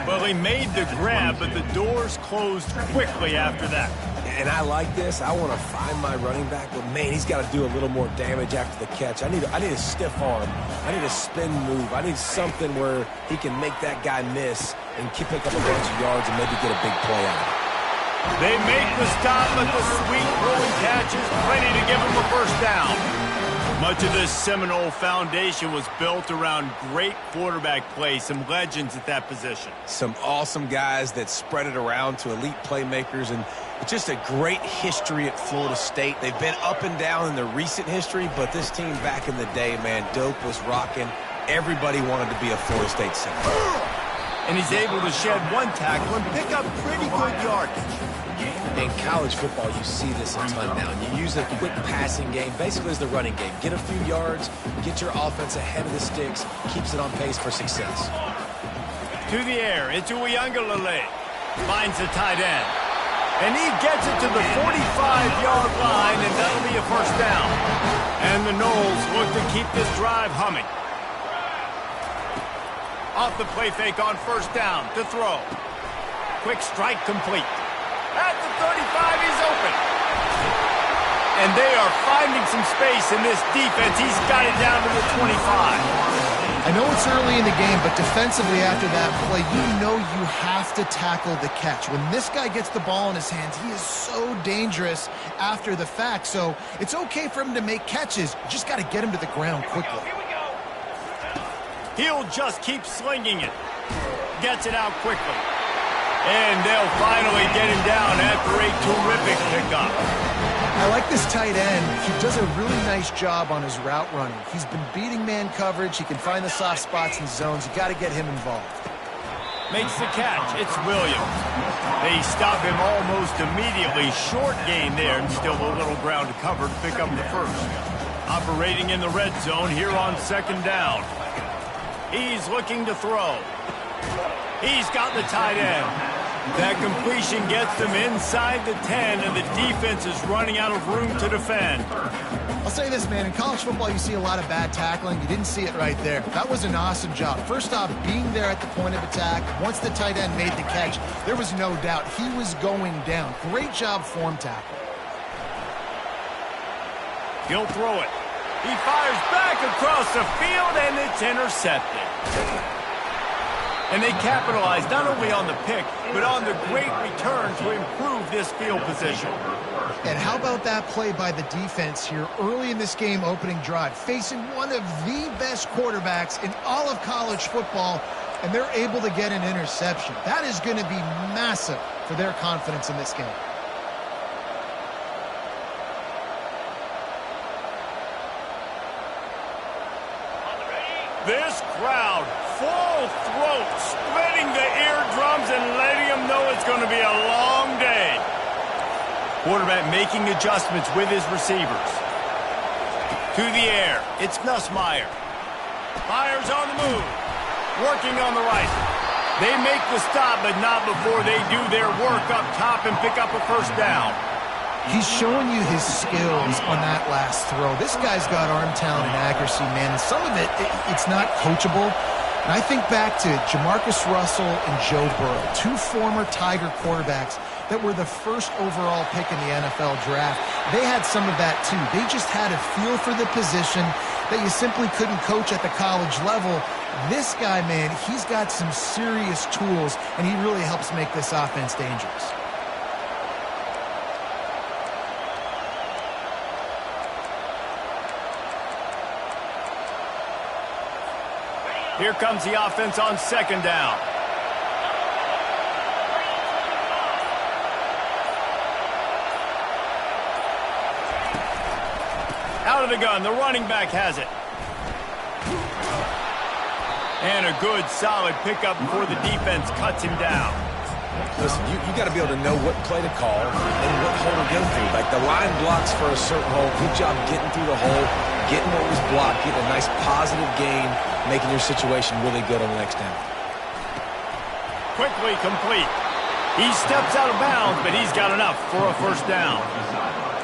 Well, he made the grab, but the doors closed quickly after that. And I like this. I want to find my running back, but man, he's got to do a little more damage after the catch. I need a stiff arm. I need a spin move. I need something where he can make that guy miss and pick up a bunch of yards and maybe get a big play out of it. They make the stop, but the sweet rolling catch is plenty to give him a first down. Much of this Seminole foundation was built around great quarterback play, some legends at that position. Some awesome guys that spread it around to elite playmakers, and just a great history at Florida State. They've been up and down in the recent history, but this team back in the day, man, Doak was rocking. Everybody wanted to be a Florida State Seminole. And he's able to shed one tackle and pick up pretty good yardage. In college football, you see this a ton now. You use a quick passing game, basically as the running game. Get a few yards, get your offense ahead of the sticks, keeps it on pace for success. To the air, it's Uiagalelei. Finds the tight end. And he gets it to the 45-yard line, and that'll be a first down. And the Noles look to keep this drive humming. Off the play fake on first down to throw. Quick strike complete. At the 35, he's open. And they are finding some space in this defense. He's got it down to the 25. I know it's early in the game, but defensively after that play, you know you have to tackle the catch. When this guy gets the ball in his hands, he is so dangerous after the fact. So it's okay for him to make catches. You just got to get him to the ground quickly. He'll just keep slinging it. Gets it out quickly. And they'll finally get him down after a terrific pickup. I like this tight end. He does a really nice job on his route running. He's been beating man coverage. He can find the soft spots and zones. You got to get him involved. Makes the catch. It's Williams. They stop him almost immediately. Short gain there, and still a little ground to cover to pick up the first. Operating in the red zone here on second down. He's looking to throw. He's got the tight end. That completion gets them inside the 10, and the defense is running out of room to defend. I'll say this, man. In college football, you see a lot of bad tackling. You didn't see it right there. That was an awesome job. First off, being there at the point of attack. Once the tight end made the catch, there was no doubt he was going down. Great job form tackle. He'll throw it. He fires back across the field, and it's intercepted. And they capitalize not only on the pick, but on the great return to improve this field position. And how about that play by the defense here early in this game opening drive, facing one of the best quarterbacks in all of college football, and they're able to get an interception. That is going to be massive for their confidence in this game. This crowd, full throat, splitting the eardrums and letting them know it's going to be a long day. Quarterback making adjustments with his receivers. To the air, it's Nussmeier. Fires on the move. Working on the right. They make the stop, but not before they do their work up top and pick up a first down. He's showing you his skills on that last throw. This guy's got arm talent and accuracy, man. And some of it's not coachable. And I think back to Jamarcus Russell and Joe Burrow, two former Tiger quarterbacks that were the first overall pick in the NFL draft. They had some of that too. They just had a feel for the position that you simply couldn't coach at the college level. This guy, man, he's got some serious tools, and he really helps make this offense dangerous. Here comes the offense on second down. Out of the gun, the running back has it. And a good, solid pickup before the defense cuts him down. Listen, you got to be able to know what play to call and what hole to go through. Like the line blocks for a certain hole. Good job getting through the hole, getting what was blocked, getting a nice positive gain, making your situation really good on the next down. Quickly complete. He steps out of bounds, but he's got enough for a first down.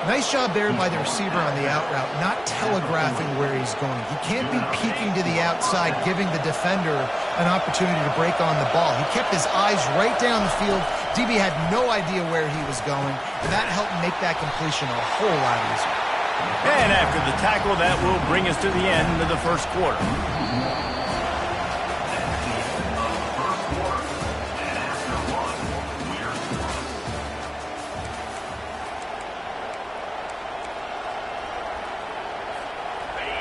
Nice job there by the receiver on the out route, not telegraphing where he's going. He can't be peeking to the outside, giving the defender an opportunity to break on the ball. He kept his eyes right down the field. DB had no idea where he was going, and that helped make that completion a whole lot easier. And after the tackle, that will bring us to the end of the first quarter.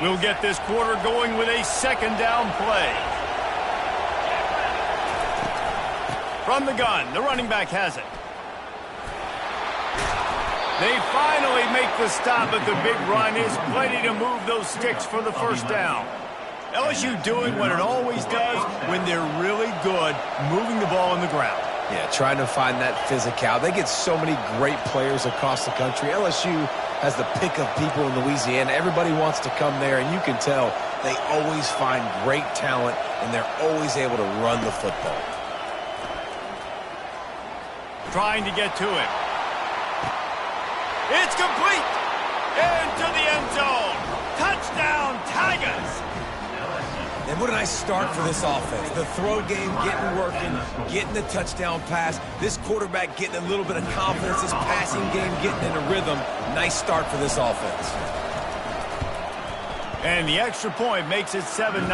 We'll get this quarter going with a second down play. From the gun, the running back has it. They finally make the stop, but the big run is plenty to move those sticks for the first down. LSU doing what it always does when they're really good, moving the ball on the ground. Yeah, trying to find that physicality. They get so many great players across the country. LSU has the pick of people in Louisiana. Everybody wants to come there, and you can tell they always find great talent, and they're always able to run the football. Trying to get to it. It's complete! Into the end zone! Touchdown, Tigers! And what a nice start for this offense. The throw game getting working, getting the touchdown pass. This quarterback getting a little bit of confidence. This passing game getting in a rhythm. Nice start for this offense. And the extra point makes it 7-0.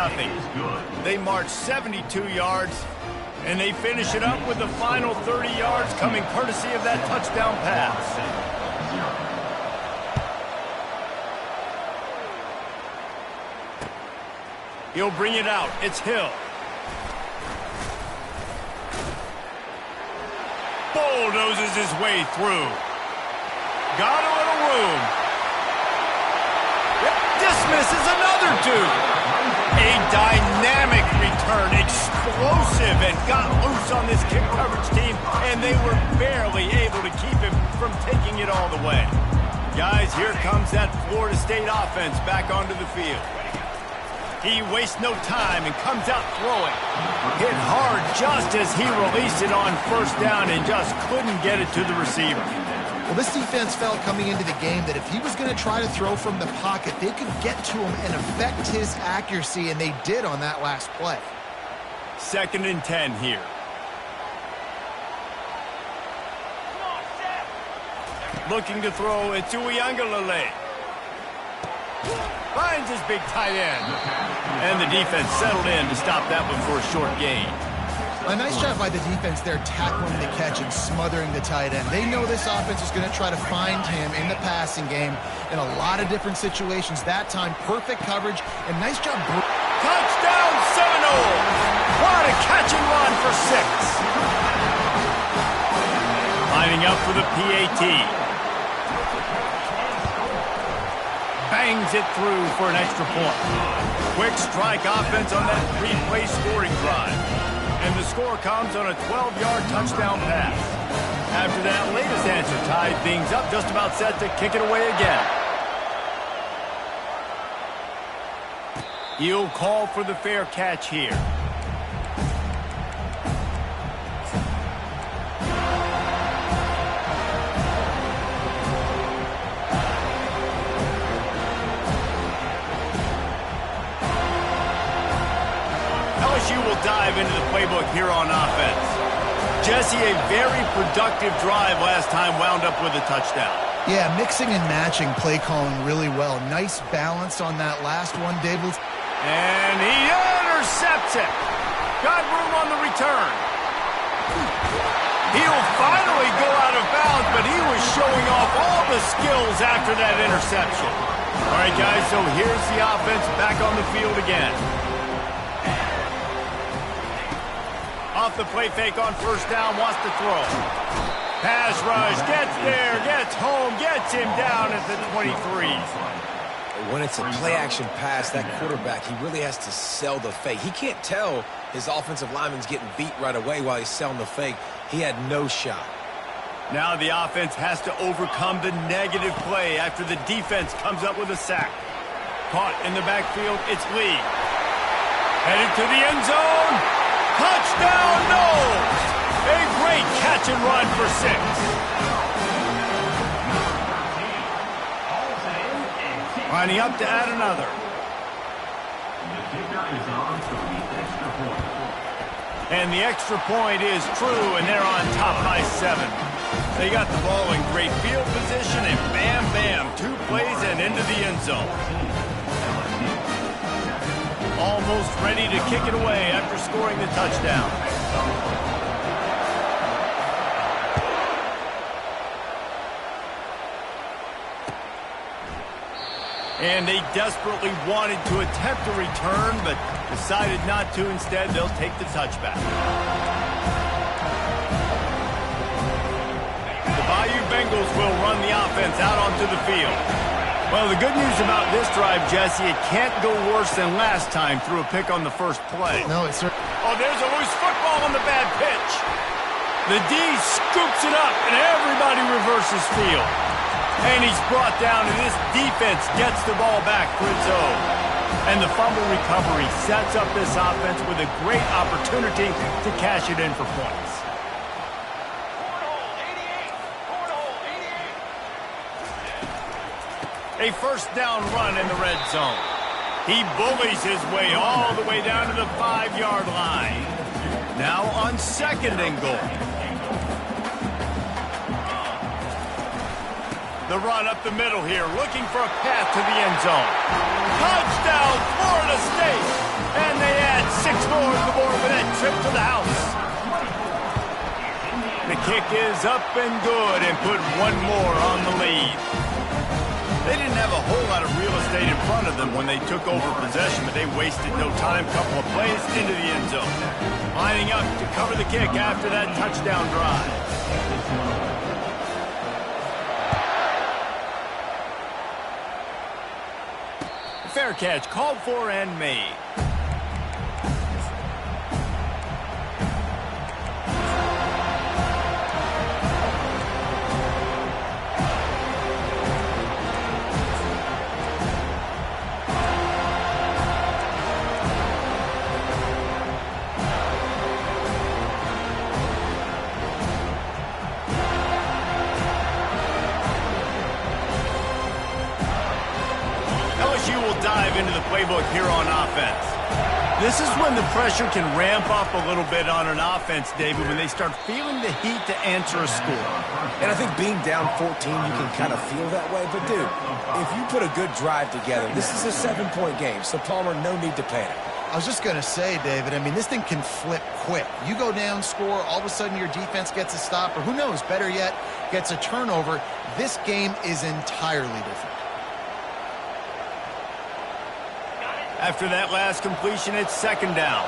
They march 72 yards, and they finish it up with the final 30 yards coming courtesy of that touchdown pass. He'll bring it out. It's Hill. Bulldozes his way through. Got a little room. Dismisses another two. A dynamic return. Explosive and got loose on this kick coverage team, and they were barely able to keep him from taking it all the way. Guys, here comes that Florida State offense back onto the field. He wastes no time and comes out throwing. Hit hard just as he released it on first down and just couldn't get it to the receiver. Well, this defense felt coming into the game that if he was going to try to throw from the pocket, they could get to him and affect his accuracy, and they did on that last play. 2nd and 10 here. Looking to throw it to Uiagalelei. Finds his big tight end. And the defense settled in to stop that one for a short gain. A nice job by the defense there, tackling the catch and smothering the tight end. They know this offense is going to try to find him in the passing game in a lot of different situations. That time, perfect coverage and nice job. Touchdown Seminole! What a catch and run for 6. Lining up for the PAT. bangs it through for an extra point. Quick strike offense on that three-play scoring drive. And the score comes on a 12-yard touchdown pass. After that latest answer tied things up, just about set to kick it away again. He'll call for the fair catch here. LSU will dive into the playbook here on offense. Jesse, a very productive drive last time wound up with a touchdown. Yeah, mixing and matching play calling really well. Nice balance on that last one, David. And he intercepts it. Got room on the return. He'll finally go out of bounds, but he was showing off all the skills after that interception. All right, guys, so here's the offense back on the field again. Off the play fake on first down, wants to throw. Pass rush, gets there, gets home, gets him down at the 23. When it's a play-action pass, that quarterback, he really has to sell the fake. He can't tell his offensive lineman's getting beat right away while he's selling the fake. He had no shot. Now the offense has to overcome the negative play after the defense comes up with a sack. Caught in the backfield, it's Lee. Headed to the end zone. Touchdown, Knowles! A great catch and run for 6. Lining up to add another. The kicker is on for the extra point. And the extra point is true, and they're on top by 7. They got the ball in great field position, and bam, bam, 2 plays and into the end zone. Almost ready to kick it away after scoring the touchdown. And they desperately wanted to attempt a return, but decided not to. Instead, they'll take the touchback. The Bayou Bengals will run the offense out onto the field. Well, the good news about this drive, Jesse, it can't go worse than last time through a pick on the first play. No, it's... Oh, there's a loose football on the bad pitch. The D scoops it up, and everybody reverses field. And he's brought down, and this defense gets the ball back for its own. And the fumble recovery sets up this offense with a great opportunity to cash it in for points. A first down run in the red zone. He bullies his way all the way down to the 5-yard line. Now on 2nd and goal. The run up the middle here, looking for a path to the end zone. Touchdown, Florida State! And they add 6 more to the board with that trip to the house. The kick is up and good and put 1 more on the lead. They didn't have a whole lot of real estate in front of them when they took over possession, but they wasted no time. Couple of plays into the end zone. Lining up to cover the kick after that touchdown drive. Fair catch called for and made. Dive into the playbook here on offense. This is when the pressure can ramp up a little bit on an offense, David, when they start feeling the heat to answer a score. And I think being down 14, you can kind of feel that way. But, dude, if you put a good drive together, this is a 7-point game, so Palmer, no need to panic. I was just going to say, David, I mean, this thing can flip quick. You go down, score, all of a sudden your defense gets a stop, or who knows, better yet, gets a turnover. This game is entirely different. After that last completion, it's 2nd down.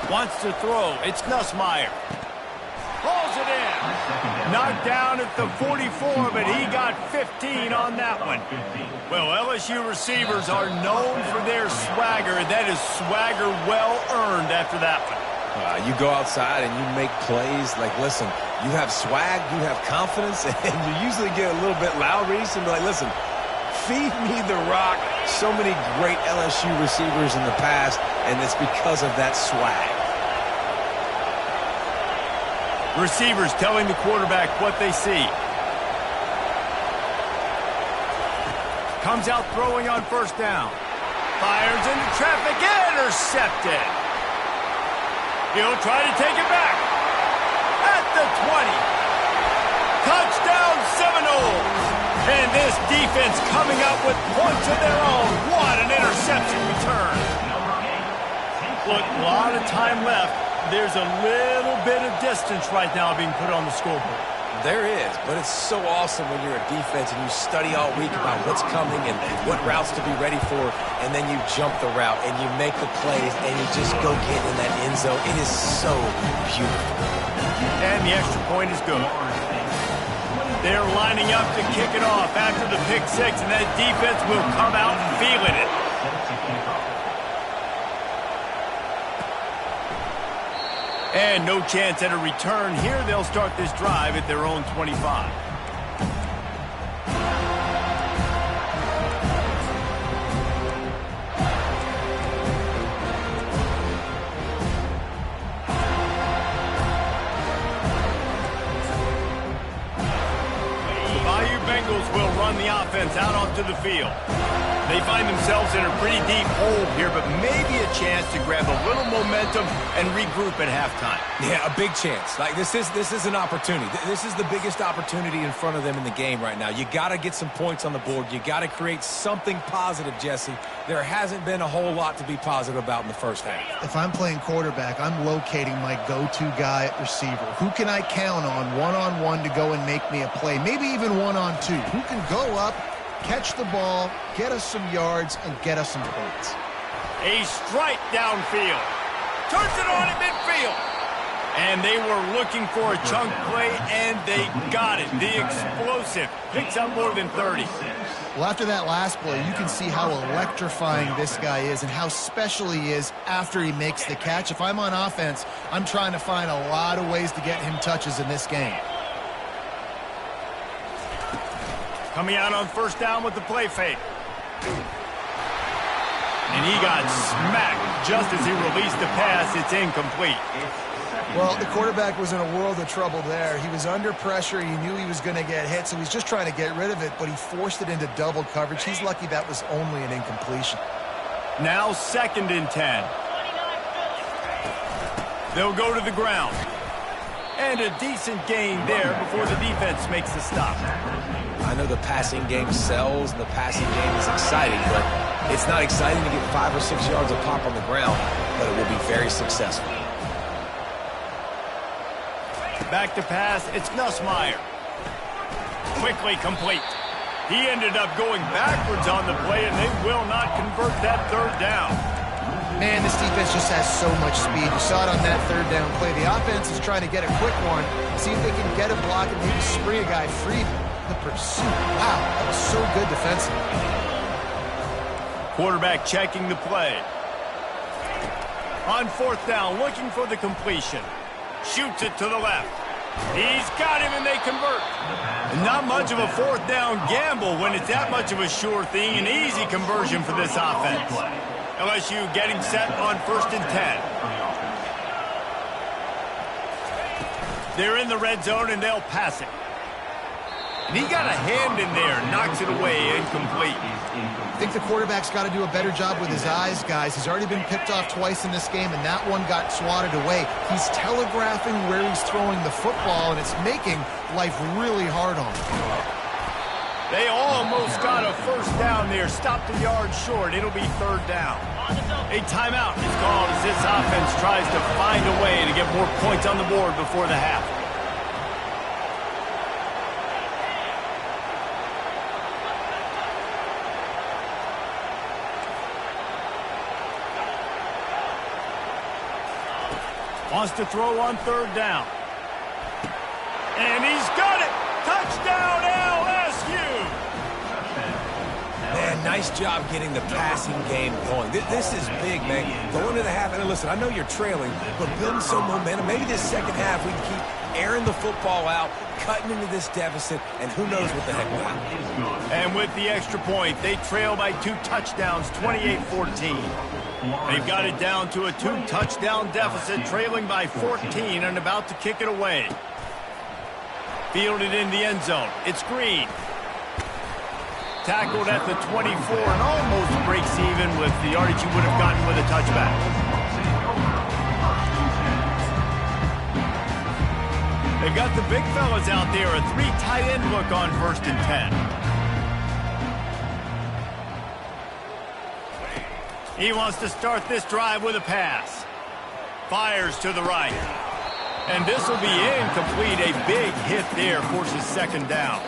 Wants to throw. It's Nussmeier. Hauls it in. Knocked down at the 44, but he got 15 on that one. Well, LSU receivers are known for their swagger. That is swagger well earned after that one. You go outside and you make plays. Like, listen, you have swag, you have confidence, and you usually get a little bit loud, Reese, and be like, listen, feed me the rock. So many great LSU receivers in the past, and it's because of that swag. Receivers telling the quarterback what they see. Comes out throwing on first down. Fires into traffic, intercepted. He'll try to take it back. At the 20. Touchdown Seminoles. And this defense coming up with points of their own. What an interception return. Look, a lot of time left. There's a little bit of distance right now being put on the scoreboard. There is, but it's so awesome when you're a defense and you study all week about what's coming and what routes to be ready for, and then you jump the route and you make the plays and you just go get in that end zone. It is so beautiful. And the extra point is good. They're lining up to kick it off after the pick six, and that defense will come out feeling it. And no chance at a return here. They'll start this drive at their own 25. The Bayou Bengals will run the offense out onto the field. They find themselves in a pretty deep hole here, but maybe a chance to grab a little momentum and regroup at halftime. Yeah, a big chance. Like, this is an opportunity. This is the biggest opportunity in front of them in the game right now. You got to get some points on the board. You got to create something positive, Jesse. There hasn't been a whole lot to be positive about in the first half. If I'm playing quarterback, I'm locating my go-to guy at receiver. Who can I count on one-on-one to go and make me a play? Maybe even one-on-two. Who can go up, catch the ball, get us some yards, and get us some points. A strike downfield. Turns it on at midfield. And they were looking for a chunk play, and they got it. The explosive picks up more than 30. Well, after that last play, you can see how electrifying this guy is and how special he is after he makes the catch. If I'm on offense, I'm trying to find a lot of ways to get him touches in this game. Coming out on first down with the play fake. And he got smacked just as he released the pass. It's incomplete. Well, the quarterback was in a world of trouble there. He was under pressure. He knew he was going to get hit, so he's just trying to get rid of it, but he forced it into double coverage. He's lucky that was only an incompletion. Now 2nd and 10. They'll go to the ground. And a decent gain there before the defense makes the stop. I know the passing game sells, and the passing game is exciting, but it's not exciting to get 5 or 6 yards of pop on the ground, but it will be very successful. Back to pass, it's Nussmeier. Quickly complete. He ended up going backwards on the play, and they will not convert that 3rd down. Man, this defense just has so much speed. You saw it on that 3rd down play. The offense is trying to get a quick one, see if they can get a block and maybe spree a guy free. The pursuit, wow, that was so good defensively. Quarterback checking the play. On 4th down, looking for the completion. Shoots it to the left. He's got him, and they convert. Not much of a 4th down gamble when it's that much of a sure thing. An easy conversion for this offense. LSU getting set on 1st and 10. They're in the red zone, and they'll pass it. And he got a hand in there, knocks it away, incomplete. I think the quarterback's got to do a better job with his eyes, guys. He's already been picked off twice in this game, and that one got swatted away. He's telegraphing where he's throwing the football, and it's making life really hard on him. They almost got a 1st down there, stopped a yard short. It'll be 3rd down. A timeout is called as this offense tries to find a way to get more points on the board before the half. Wants to throw on 3rd down. And he's got it. Touchdown, LSU. Man, nice job getting the passing game going. This is big, man. Going to the half, and listen, I know you're trailing, but building some momentum. Maybe this second half we can keep airing the football out, cutting into this deficit, and who knows what the heck will happen. And with the extra point, they trail by 2 touchdowns, 28-14. They've got it down to a 2-touchdown deficit, trailing by 14 and about to kick it away. Fielded in the end zone. It's Green. Tackled at the 24 and almost breaks even with the yardage you would have gotten with a touchback. They've got the big fellas out there. A 3 tight end look on 1st and 10. He wants to start this drive with a pass. Fires to the right. And this will be incomplete. A big hit there forces 2nd down.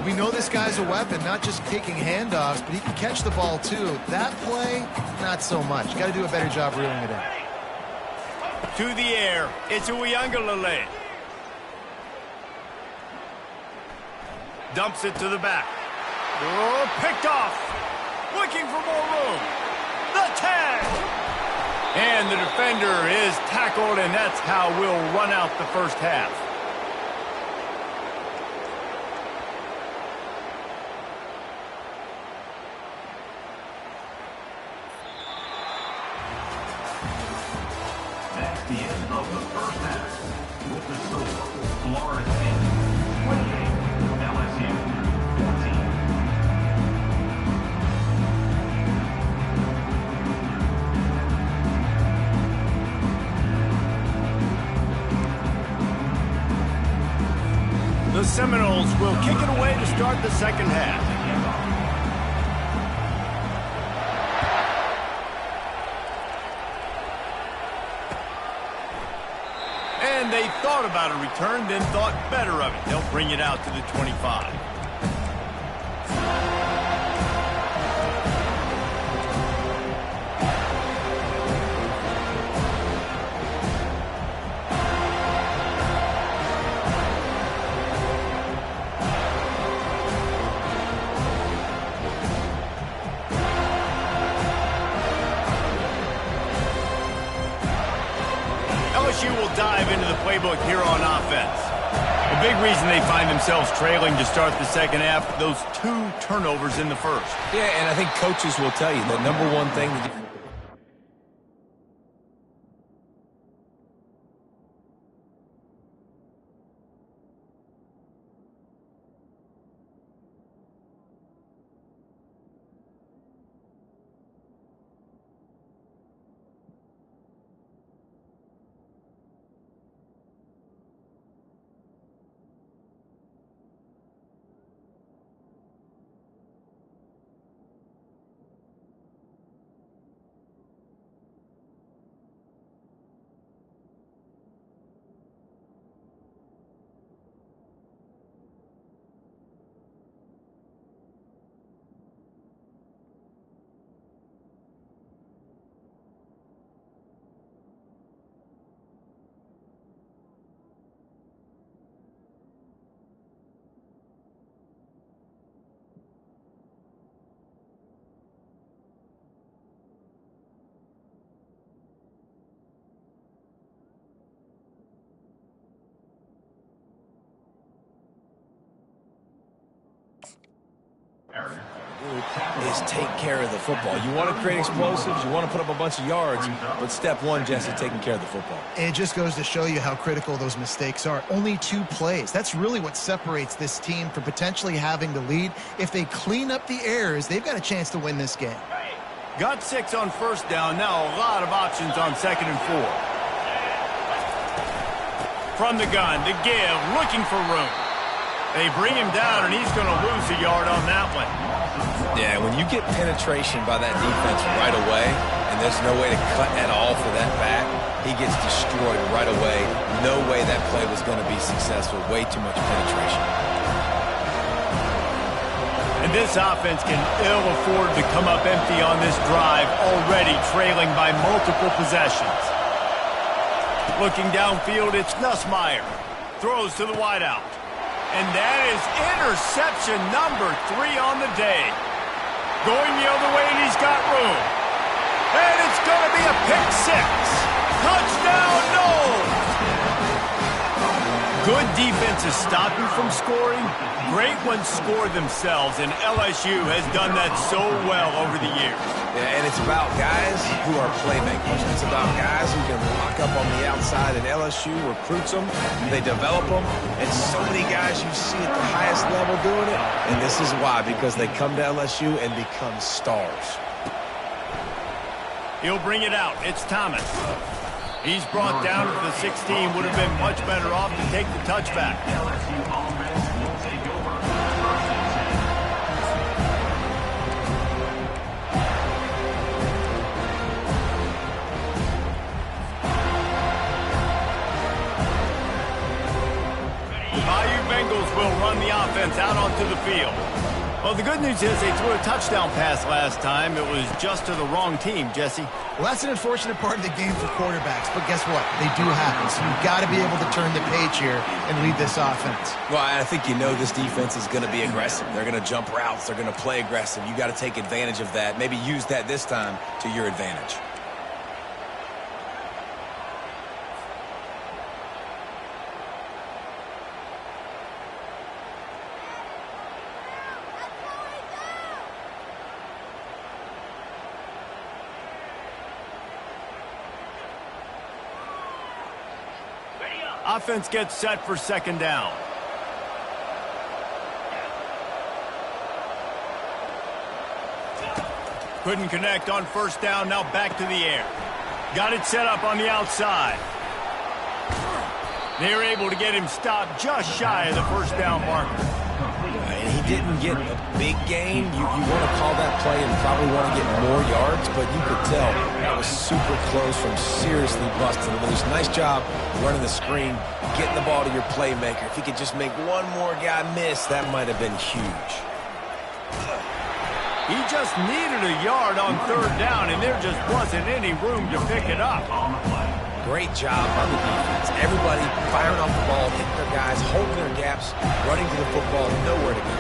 We know this guy's a weapon, not just kicking handoffs, but he can catch the ball too. That play, not so much. Got to do a better job reeling it in. To the air, it's Uyangalele. Dumps it to the back. Oh, picked off. Looking for more room. The tag. And the defender is tackled, and that's how we'll run out the first half. That's the end of the first half. With the score, Florida State 28, LSU 14. The Seminoles will kick it away to start the second half. And they thought about a return, then thought better of it. They'll bring it out to the 25. LSU will dive into the playbook here on offense. A big reason they find themselves trailing to start the second half, those 2 turnovers in the first. Yeah, and I think coaches will tell you the number one thing that is take care of the football. You want to create explosives, you want to put up a bunch of yards, but step one, Jesse, taking care of the football. It just goes to show you how critical those mistakes are. Only 2 plays. That's really what separates this team from potentially having the lead. If they clean up the errors, they've got a chance to win this game. Got 6 on 1st down. Now a lot of options on 2nd and 4. From the gun, the give, looking for room. They bring him down, and he's going to lose a yard on that one. Yeah, when you get penetration by that defense right away, and there's no way to cut at all for that back, he gets destroyed right away. No way that play was going to be successful. Way too much penetration. And this offense can ill afford to come up empty on this drive, already trailing by multiple possessions. Looking downfield, it's Nussmeier. Throws to the wideout. And that is interception number 3 on the day. Going the other way, and he's got room. And it's going to be a pick 6. Touchdown, Noles! Good defenses stop you from scoring. Great ones score themselves, and LSU has done that so well over the years. Yeah, and it's about guys who are playmakers. It's about guys who can lock up on the outside, and LSU recruits them, they develop them, and so many guys you see at the highest level doing it, and this is why, because they come to LSU and become stars. He'll bring it out. It's Thomas. He's brought down to the 16. Would have been much better off to take the touchback. LSU offense will take over. The Bayou Bengals will run the offense out onto the field. Well, the good news is they threw a touchdown pass last time. It was just to the wrong team, Jesse. Well, that's an unfortunate part of the game for quarterbacks, but guess what? They do happen, so you've got to be able to turn the page here and lead this offense. Well, I think you know this defense is going to be aggressive. They're going to jump routes. They're going to play aggressive. You got to take advantage of that. Maybe use that this time to your advantage. Offense gets set for second down. Couldn't connect on first down. Now back to the air. Got it set up on the outside. They're able to get him stopped just shy of the first down marker. And he didn't get a big gain. You want to call that play and probably want to get more yards, but you could tell that was super close from seriously busting loose. Nice job running the screen, getting the ball to your playmaker. If he could just make one more guy miss, that might have been huge. He just needed a yard on third down, and there just wasn't any room to pick it up. Great job by the defense. Everybody firing off the ball, hitting their guys, holding their gaps, running to the football, nowhere to go.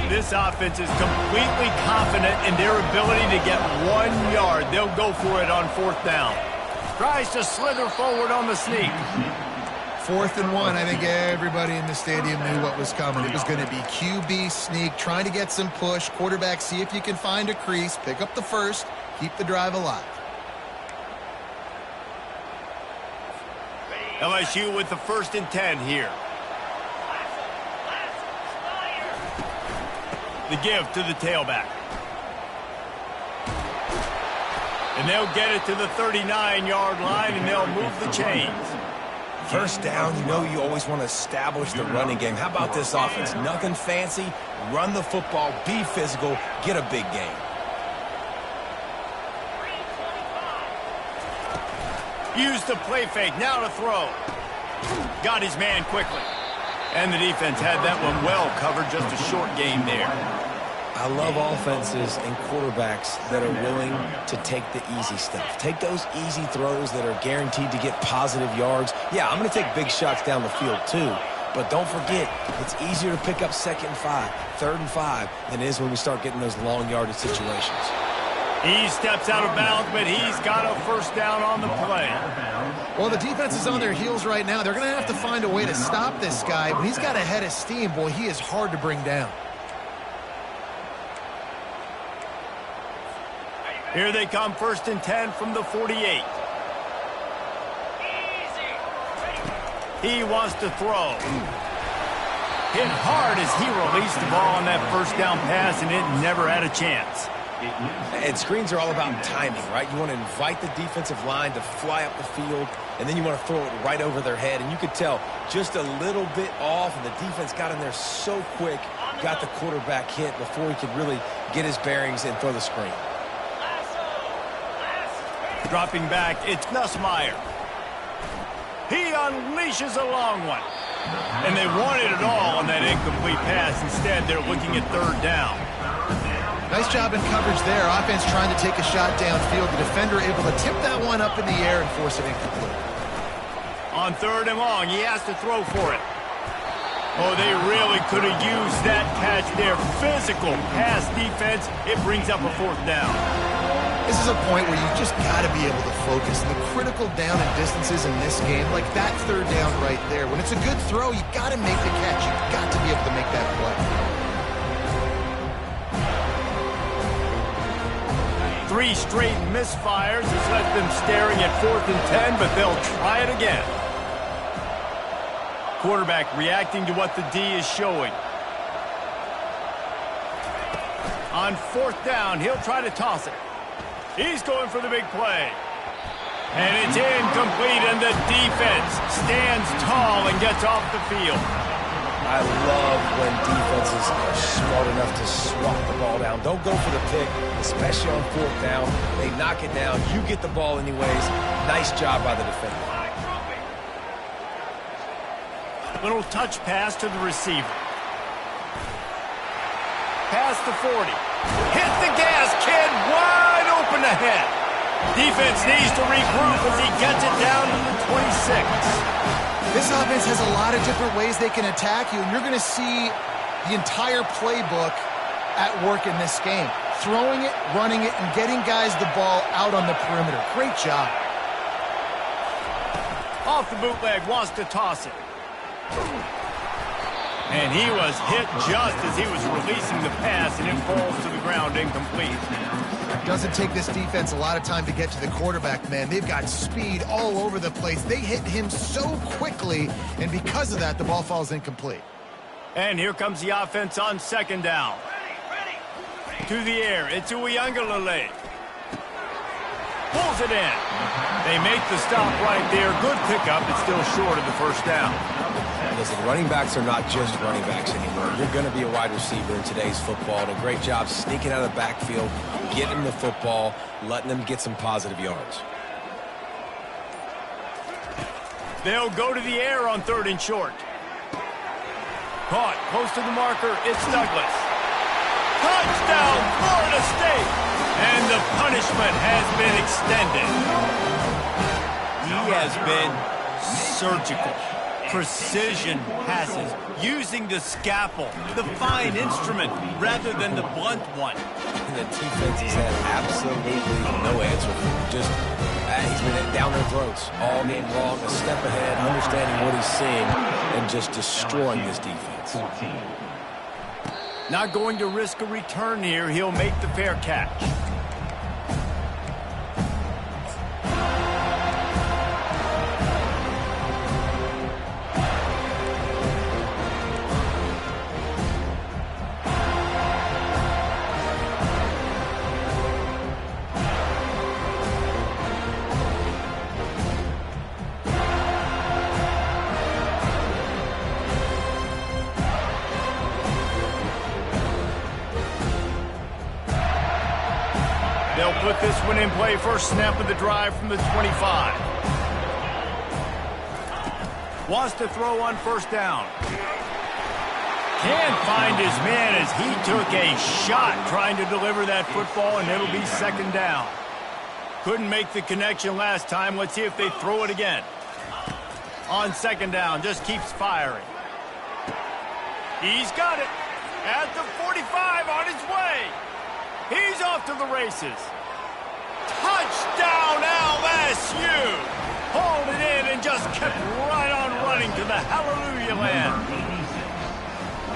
This offense is completely confident in their ability to get 1 yard. They'll go for it on fourth down. Tries to slither forward on the sneak. 4th and 1, I think everybody in the stadium knew what was coming. It was going to be QB sneak, trying to get some push. Quarterback, see if you can find a crease, pick up the first, keep the drive alive. LSU with the 1st and 10 here. The give to the tailback. And they'll get it to the 39-yard line, and they'll move the chains. First down, you know you always want to establish the running game. How about this offense? Nothing fancy. Run the football, be physical, get a big gain. Use the play fake, now to throw. Got his man quickly. And the defense had that one well covered, just a short game there. I love offenses and quarterbacks that are willing to take the easy stuff. Take those easy throws that are guaranteed to get positive yards. Yeah, I'm going to take big shots down the field too, but don't forget, it's easier to pick up 2nd and 5, 3rd and 5 than it is when we start getting those long yardage situations. He steps out of bounds, but he's got a first down on the play. Well, the defense is on their heels right now. They're going to have to find a way to stop this guy. When he's got a head of steam, boy, he is hard to bring down. Here they come, 1st and 10 from the 48. He wants to throw. Hit hard as he released the ball on that first down pass, and it never had a chance. And screens are all about timing, right? You want to invite the defensive line to fly up the field, and then you want to throw it right over their head. And you could tell just a little bit off, and the defense got in there so quick, got the quarterback hit before he could really get his bearings and throw the screen. Dropping back, it's Nussmeier. He unleashes a long one. And they wanted it all on that incomplete pass. Instead, they're looking at third down. Nice job in coverage there. Offense trying to take a shot downfield. The defender able to tip that one up in the air and force it incomplete. On 3rd and long, he has to throw for it. Oh, they really could have used that catch there. Physical pass defense. It brings up a 4th down. This is a point where you just got to be able to focus. The critical down and distances in this game, like that 3rd down right there. When it's a good throw, you got to make the catch. You got to be able to make that play. 3 straight misfires has left them staring at 4th and 10, but they'll try it again. Quarterback reacting to what the D is showing. On 4th down, he'll try to toss it. He's going for the big play. And it's incomplete, and the defense stands tall and gets off the field. I love when defenses are smart enough to swat the ball down. Don't go for the pick, especially on 4th down. They knock it down. You get the ball anyways. Nice job by the defender. Little touch pass to the receiver. Pass the 40. Hit the gas, kid. Wide open ahead. Defense needs to regroup as he gets it down to the 26. This offense has a lot of different ways they can attack you, and you're going to see the entire playbook at work in this game. Throwing it, running it, and getting guys the ball out on the perimeter. Great job. Off the bootleg, wants to toss it. And he was hit just as he was releasing the pass, and it falls to the ground incomplete. Doesn't take this defense a lot of time to get to the quarterback, man. They've got speed all over the place. They hit him so quickly, and because of that, the ball falls incomplete. And here comes the offense on 2nd down. To the air, it's Uiagalelei. Pulls it in. They make the stop right there. Good pickup. It's still short of the 1st down. Listen, running backs are not just running backs anymore. You're going to be a wide receiver in today's football. And a great job sneaking out of the backfield, getting them the football, letting them get some positive yards. They'll go to the air on 3rd and short. Caught close to the marker. It's Douglas. Touchdown, Florida State. And the punishment has been extended. He has been surgical. Precision passes, using the scalpel, the fine instrument, rather than the blunt one. And the defense has had absolutely no answer for him. Just, he's been down their throats all game long, a step ahead, understanding what he's seeing, and just destroying this defense. Not going to risk a return here. He'll make the fair catch. They'll put this one in play. First snap of the drive from the 25. Wants to throw on 1st down. Can't find his man as he took a shot trying to deliver that football, and it'll be 2nd down. Couldn't make the connection last time. Let's see if they throw it again. On 2nd down, just keeps firing. He's got it. At the 45, on his way. He's off to the races. Touchdown, LSU! Hauled it in and just kept right on running to the hallelujah land.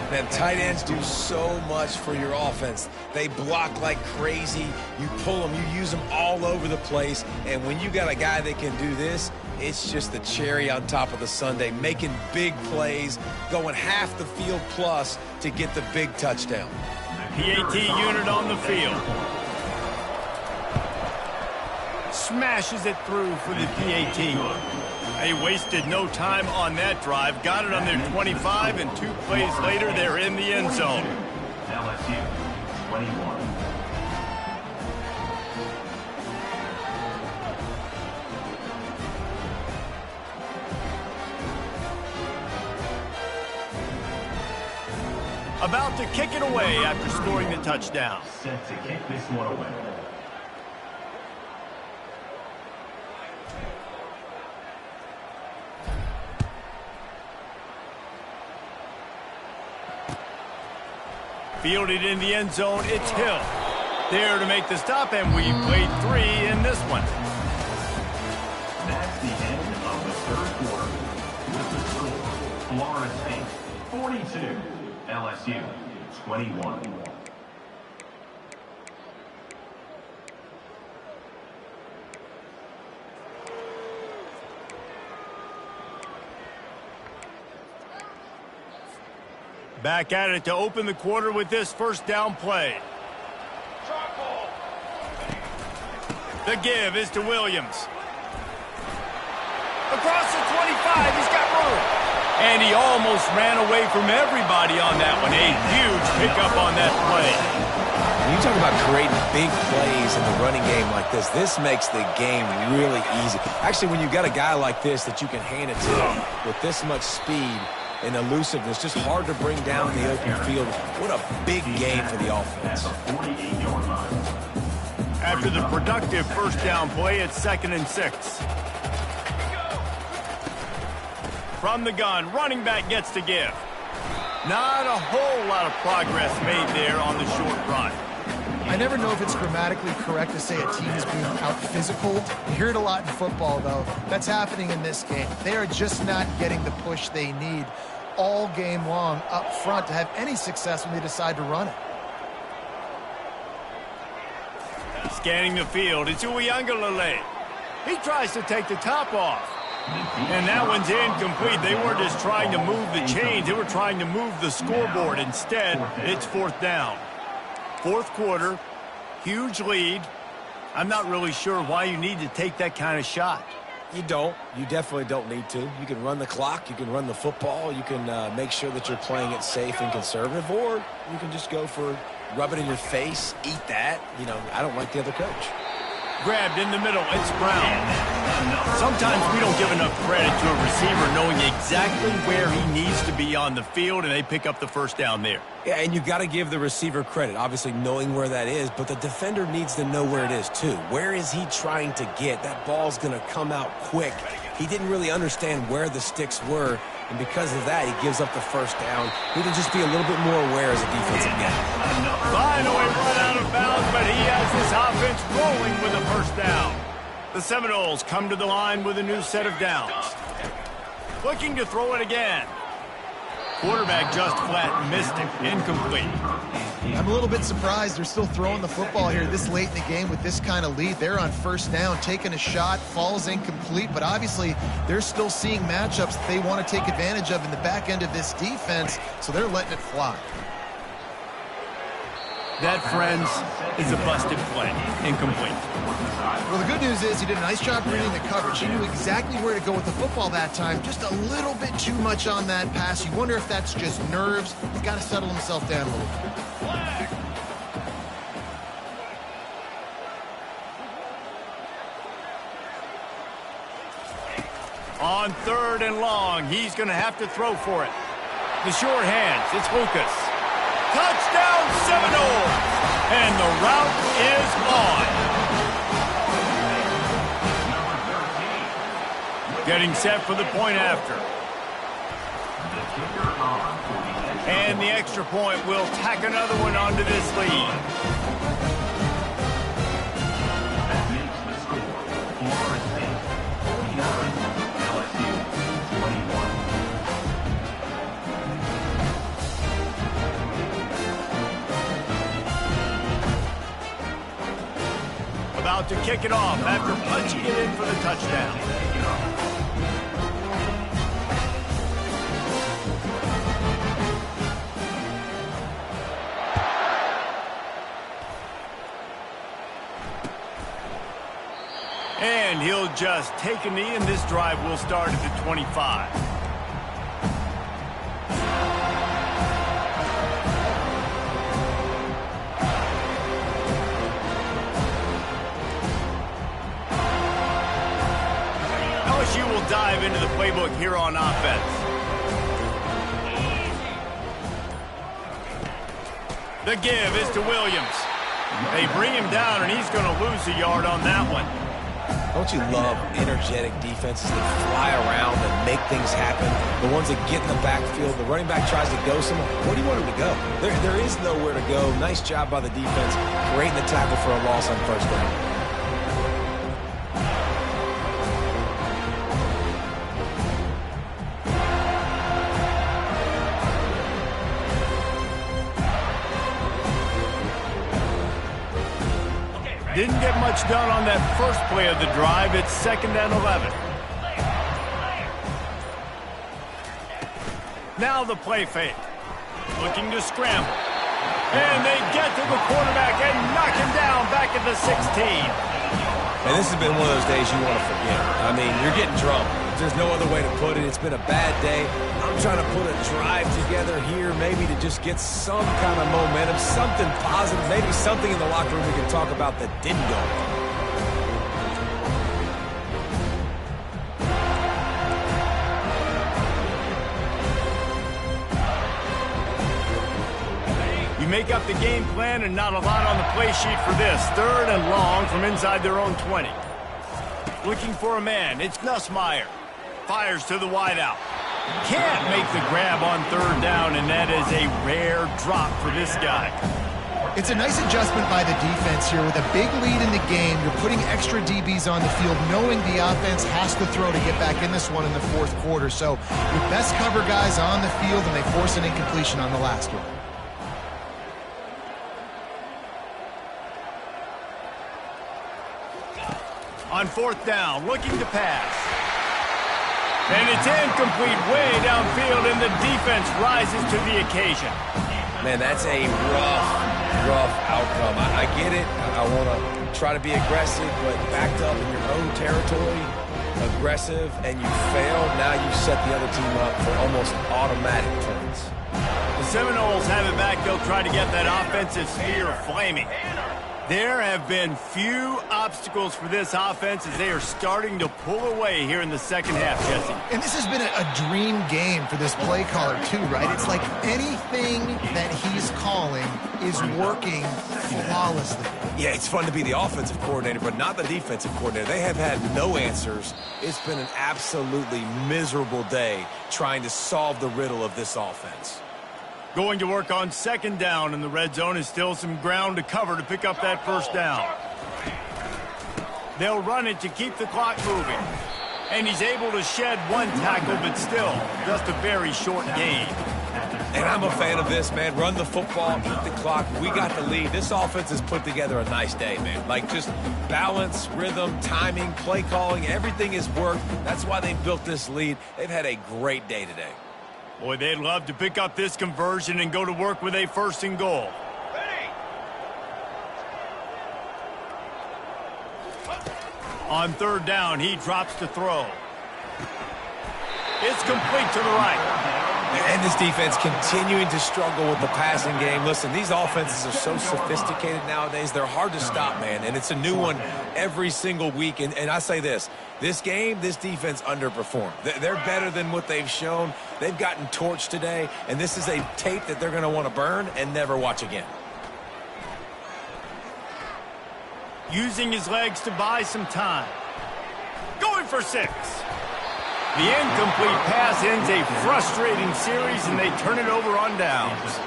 Man, tight ends do so much for your offense. They block like crazy. You pull them, you use them all over the place. And when you got a guy that can do this, it's just the cherry on top of the sundae, making big plays, going half the field plus to get the big touchdown. PAT unit on the field. Smashes it through for the PAT. They wasted no time on that drive. Got it on their 25, and 2 plays later, they're in the end zone. LSU 21. About to kick it away after scoring the touchdown. Set to kick this one away. Fielded in the end zone, it's Hill. There to make the stop, and we played 3 in this one. That's the end of the third quarter. With the score, Florida State 42, LSU 21. Back at it to open the quarter with this first down play. The give is to Williams. Across the 25, he's got room. And he almost ran away from everybody on that one. A huge pickup on that play. When you talk about creating big plays in the running game like this makes the game really easy. Actually, when you've got a guy like this that you can hand it to with this much speed and elusiveness, just hard to bring down the open field. What a big game for the offense. After the productive first down play, it's 2nd and 6. From the gun, running back gets to give. Not a whole lot of progress made there on the short run. I never know if it's grammatically correct to say a team is being out-physical. You hear it a lot in football, though. That's happening in this game. They are just not getting the push they need all game long up front to have any success when they decide to run it. Scanning the field, it's Uiagalelei. He tries to take the top off. And that one's incomplete. They weren't just trying to move the chains. They were trying to move the scoreboard. Instead, it's 4th down. 4th quarter, huge lead. I'm not really sure why you need to take that kind of shot. You don't. You definitely don't need to. You can run the clock. You can run the football. You can make sure that you're playing it safe and conservative, or you can just go for rub it in your face, eat that. You know, I don't like the other coach. Grabbed in the middle, it's Brown. Sometimes we don't give enough credit to a receiver knowing exactly where he needs to be on the field, and they pick up the first down there. Yeah, and you got to give the receiver credit, obviously knowing where that is, but the defender needs to know where it is too. Where is he trying to get? That ball's going to come out quick. He didn't really understand where the sticks were, and because of that, he gives up the first down. He can just be a little bit more aware as a defensive guy. Finally run out of bounds, but he has his offense rolling with a first down. The Seminoles come to the line with a new set of downs. Looking to throw it again. Quarterback just flat missed it. Incomplete. I'm a little bit surprised they're still throwing the football here this late in the game with this kind of lead. They're on first down, taking a shot, falls incomplete, but obviously they're still seeing matchups that they want to take advantage of in the back end of this defense, so they're letting it fly. That, friends, is a busted play. Incomplete. Well, the good news is he did a nice job reading the coverage. He knew exactly where to go with the football that time. Just a little bit too much on that pass. You wonder if that's just nerves. He's got to settle himself down a little bit. On 3rd and long, he's going to have to throw for it. The short hands, it's Lucas. Touchdown Seminoles! And the route is on. Getting set for the point after. And the extra point will tack another one onto this lead. That makes the score Florida State 49, LSU 21. About to kick it off after punching it in for the touchdown. And he'll just take a knee, and this drive will start at the 25. LSU will dive into the playbook here on offense. The give is to Williams. They bring him down, and he's going to lose a yard on that one. Don't you love energetic defenses that fly around and make things happen? The ones that get in the backfield, the running back tries to go somewhere. Where do you want him to go? There is nowhere to go. Nice job by the defense, creating the tackle for a loss on first down. Didn't get much done on that first play of the drive. It's 2nd and 11. Now the play fake. Looking to scramble. And they get to the quarterback and knock him down back at the 16. And this has been one of those days you want to forget. I mean, you're getting drunk. There's no other way to put it. It's been a bad day. I'm trying to put a drive together here, maybe to just get some kind of momentum, something positive, maybe something in the locker room we can talk about that didn't go wrong. You make up the game plan and not a lot on the play sheet for this. 3rd and long from inside their own 20. Looking for a man. It's Nussmeier. Fires to the wideout. Can't make the grab on 3rd down, and that is a rare drop for this guy. It's a nice adjustment by the defense here. With a big lead in the game, you're putting extra DBs on the field, knowing the offense has to throw to get back in this one in the 4th quarter. So your best cover guys on the field, and they force an incompletion on the last one. On 4th down, looking to pass. And it's incomplete way downfield, and the defense rises to the occasion. Man, that's a rough outcome. I get it. I want to try to be aggressive, but backed up in your own territory, aggressive, and you fail. Now you set the other team up for almost automatic points. The Seminoles have it back. They'll try to get that offensive sphere flaming. There have been few obstacles for this offense as they are starting to pull away here in the 2nd half, Jesse. And this has been a dream game for this play caller, too, right? It's like anything that he's calling is working flawlessly. Yeah, it's fun to be the offensive coordinator, but not the defensive coordinator. They have had no answers. It's been an absolutely miserable day trying to solve the riddle of this offense. Going to work on 2nd down, and the red zone is still some ground to cover to pick up that 1st down. They'll run it to keep the clock moving. And he's able to shed one tackle, but still just a very short gain. And I'm a fan of this, man. Run the football, eat the clock. We got the lead. This offense has put together a nice day, man. Like, just balance, rhythm, timing, play calling, everything has worked. That's why they built this lead. They've had a great day today. Boy, they'd love to pick up this conversion and go to work with a 1st and goal. On 3rd down, he drops to throw. It's complete to the right. And this defense continuing to struggle with the passing game. Listen, these offenses are so sophisticated nowadays. They're hard to stop, man. And it's a new one every single week. And I say this game, this defense underperformed. They're better than what they've shown. They've gotten torched today. And this is a tape that they're going to want to burn and never watch again. Using his legs to buy some time. Going for 6. The incomplete pass ends a frustrating series, and they turn it over on downs.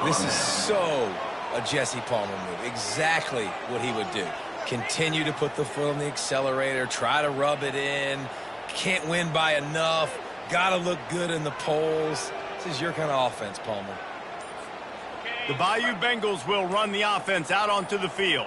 This is so a Jesse Palmer move. Exactly what he would do. Continue to put the foot on the accelerator, try to rub it in. Can't win by enough. Got to look good in the polls. This is your kind of offense, Palmer. The Bayou Bengals will run the offense out onto the field.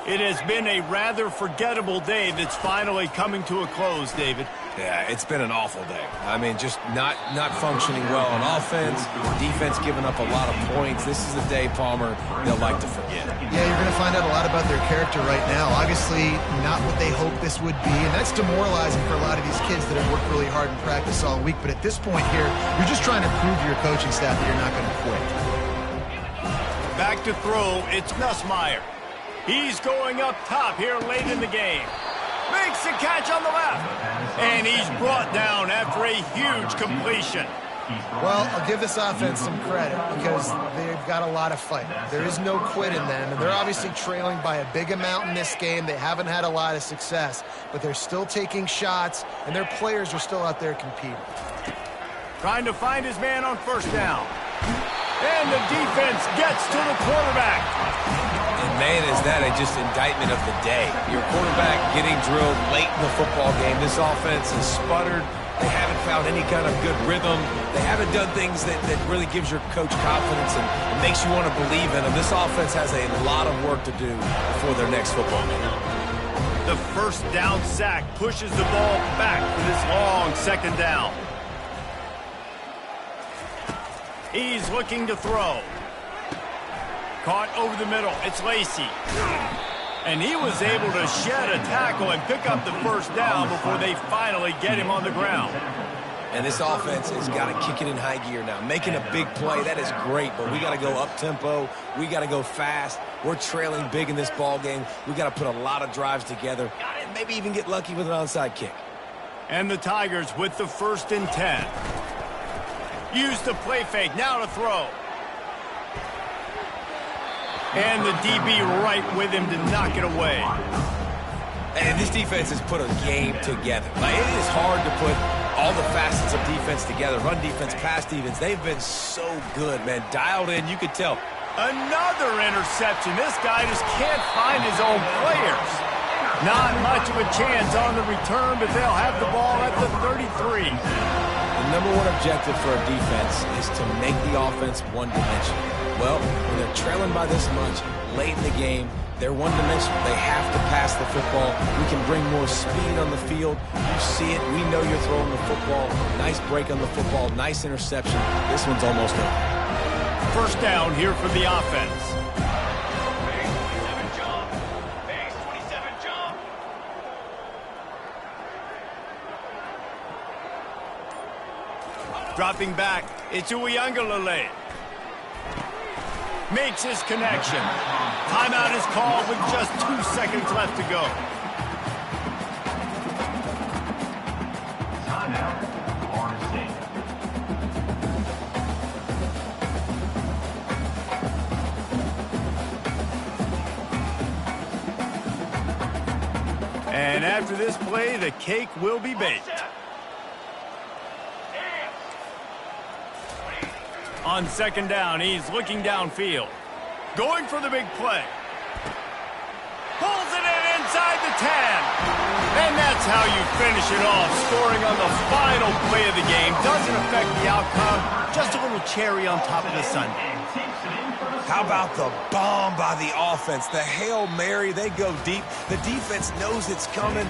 It has been a rather forgettable day that's finally coming to a close, David. Yeah, it's been an awful day. I mean, just not functioning well on offense, defense giving up a lot of points. This is a day, Palmer, they'll like to forget. Yeah, you're going to find out a lot about their character right now. Obviously, not what they hoped this would be, and that's demoralizing for a lot of these kids that have worked really hard in practice all week. But at this point here, you're just trying to prove to your coaching staff that you're not going to quit. Back to throw, it's Nussmeier. He's going up top here late in the game. Makes the catch on the left. And he's brought down after a huge completion. Well, I'll give this offense some credit because they've got a lot of fight. There is no quit in them, and they're obviously trailing by a big amount in this game. They haven't had a lot of success, but they're still taking shots, and their players are still out there competing. Trying to find his man on first down. And the defense gets to the quarterback. And man, is that just indictment of the day. Your quarterback getting drilled late in the football game. This offense has sputtered. They haven't found any kind of good rhythm. They haven't done things that really gives your coach confidence and makes you want to believe in them. This offense has a lot of work to do before their next football game. The first down sack pushes the ball back for this long second down. He's looking to throw. Caught over the middle. It's Lacy. And he was able to shed a tackle and pick up the first down before they finally get him on the ground. And this offense has got to kick it in high gear now. Making a big play, that is great, but we got to go up-tempo. We got to go fast. We're trailing big in this ball game. We got to put a lot of drives together and maybe even get lucky with an onside kick. And the Tigers with the 1st and 10. Use the play fake. Now to throw. And the DB right with him to knock it away. And this defense has put a game together. Like, it is hard to put all the facets of defense together. Run defense, pass defense. They've been so good, man. Dialed in, you could tell. Another interception. This guy just can't find his own players. Not much of a chance on the return, but they'll have the ball at the 33. The number one objective for a defense is to make the offense one-dimensional. Well, when they're trailing by this much late in the game, they're one-dimensional. They have to pass the football. We can bring more speed on the field. You see it. We know you're throwing the football. Nice break on the football. Nice interception. This one's almost over. First down here for the offense. Dropping back, it's Uiagalelei. Makes his connection. Timeout is called with just 2 seconds left to go. Timeout, Florida State. And after this play, the cake will be baked. On second down, he's looking downfield. Going for the big play. Pulls it in inside the 10. And that's how you finish it off. Scoring on the final play of the game. Doesn't affect the outcome. Just a little cherry on top of the sundae. How about the bomb by the offense? The Hail Mary, they go deep. The defense knows it's coming.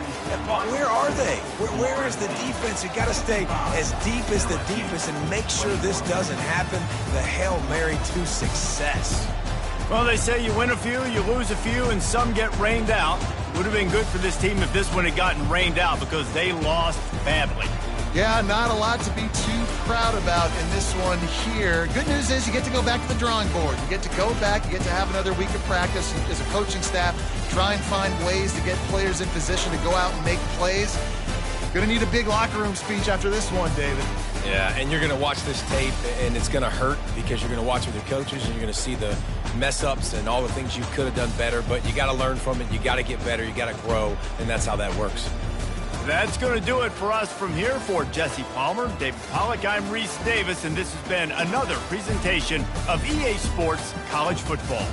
But where are they? Where is the defense? You got to stay as deep as the deepest and make sure this doesn't happen. The Hail Mary to success. Well, they say you win a few, you lose a few, and some get rained out. Would have been good for this team if this one had gotten rained out because they lost badly. Yeah, not a lot to be too proud about in this one here. Good news is you get to go back to the drawing board. You get to go back, you get to have another week of practice as a coaching staff, try and find ways to get players in position to go out and make plays. Going to need a big locker room speech after this one, David. Yeah, and you're going to watch this tape, and it's going to hurt because you're going to watch with your coaches, and you're going to see the mess-ups and all the things you could have done better, but you got to learn from it. You got to get better. You got to grow, and that's how that works. That's going to do it for us from here. For Jesse Palmer, David Pollack, I'm Reese Davis, and this has been another presentation of EA Sports College Football.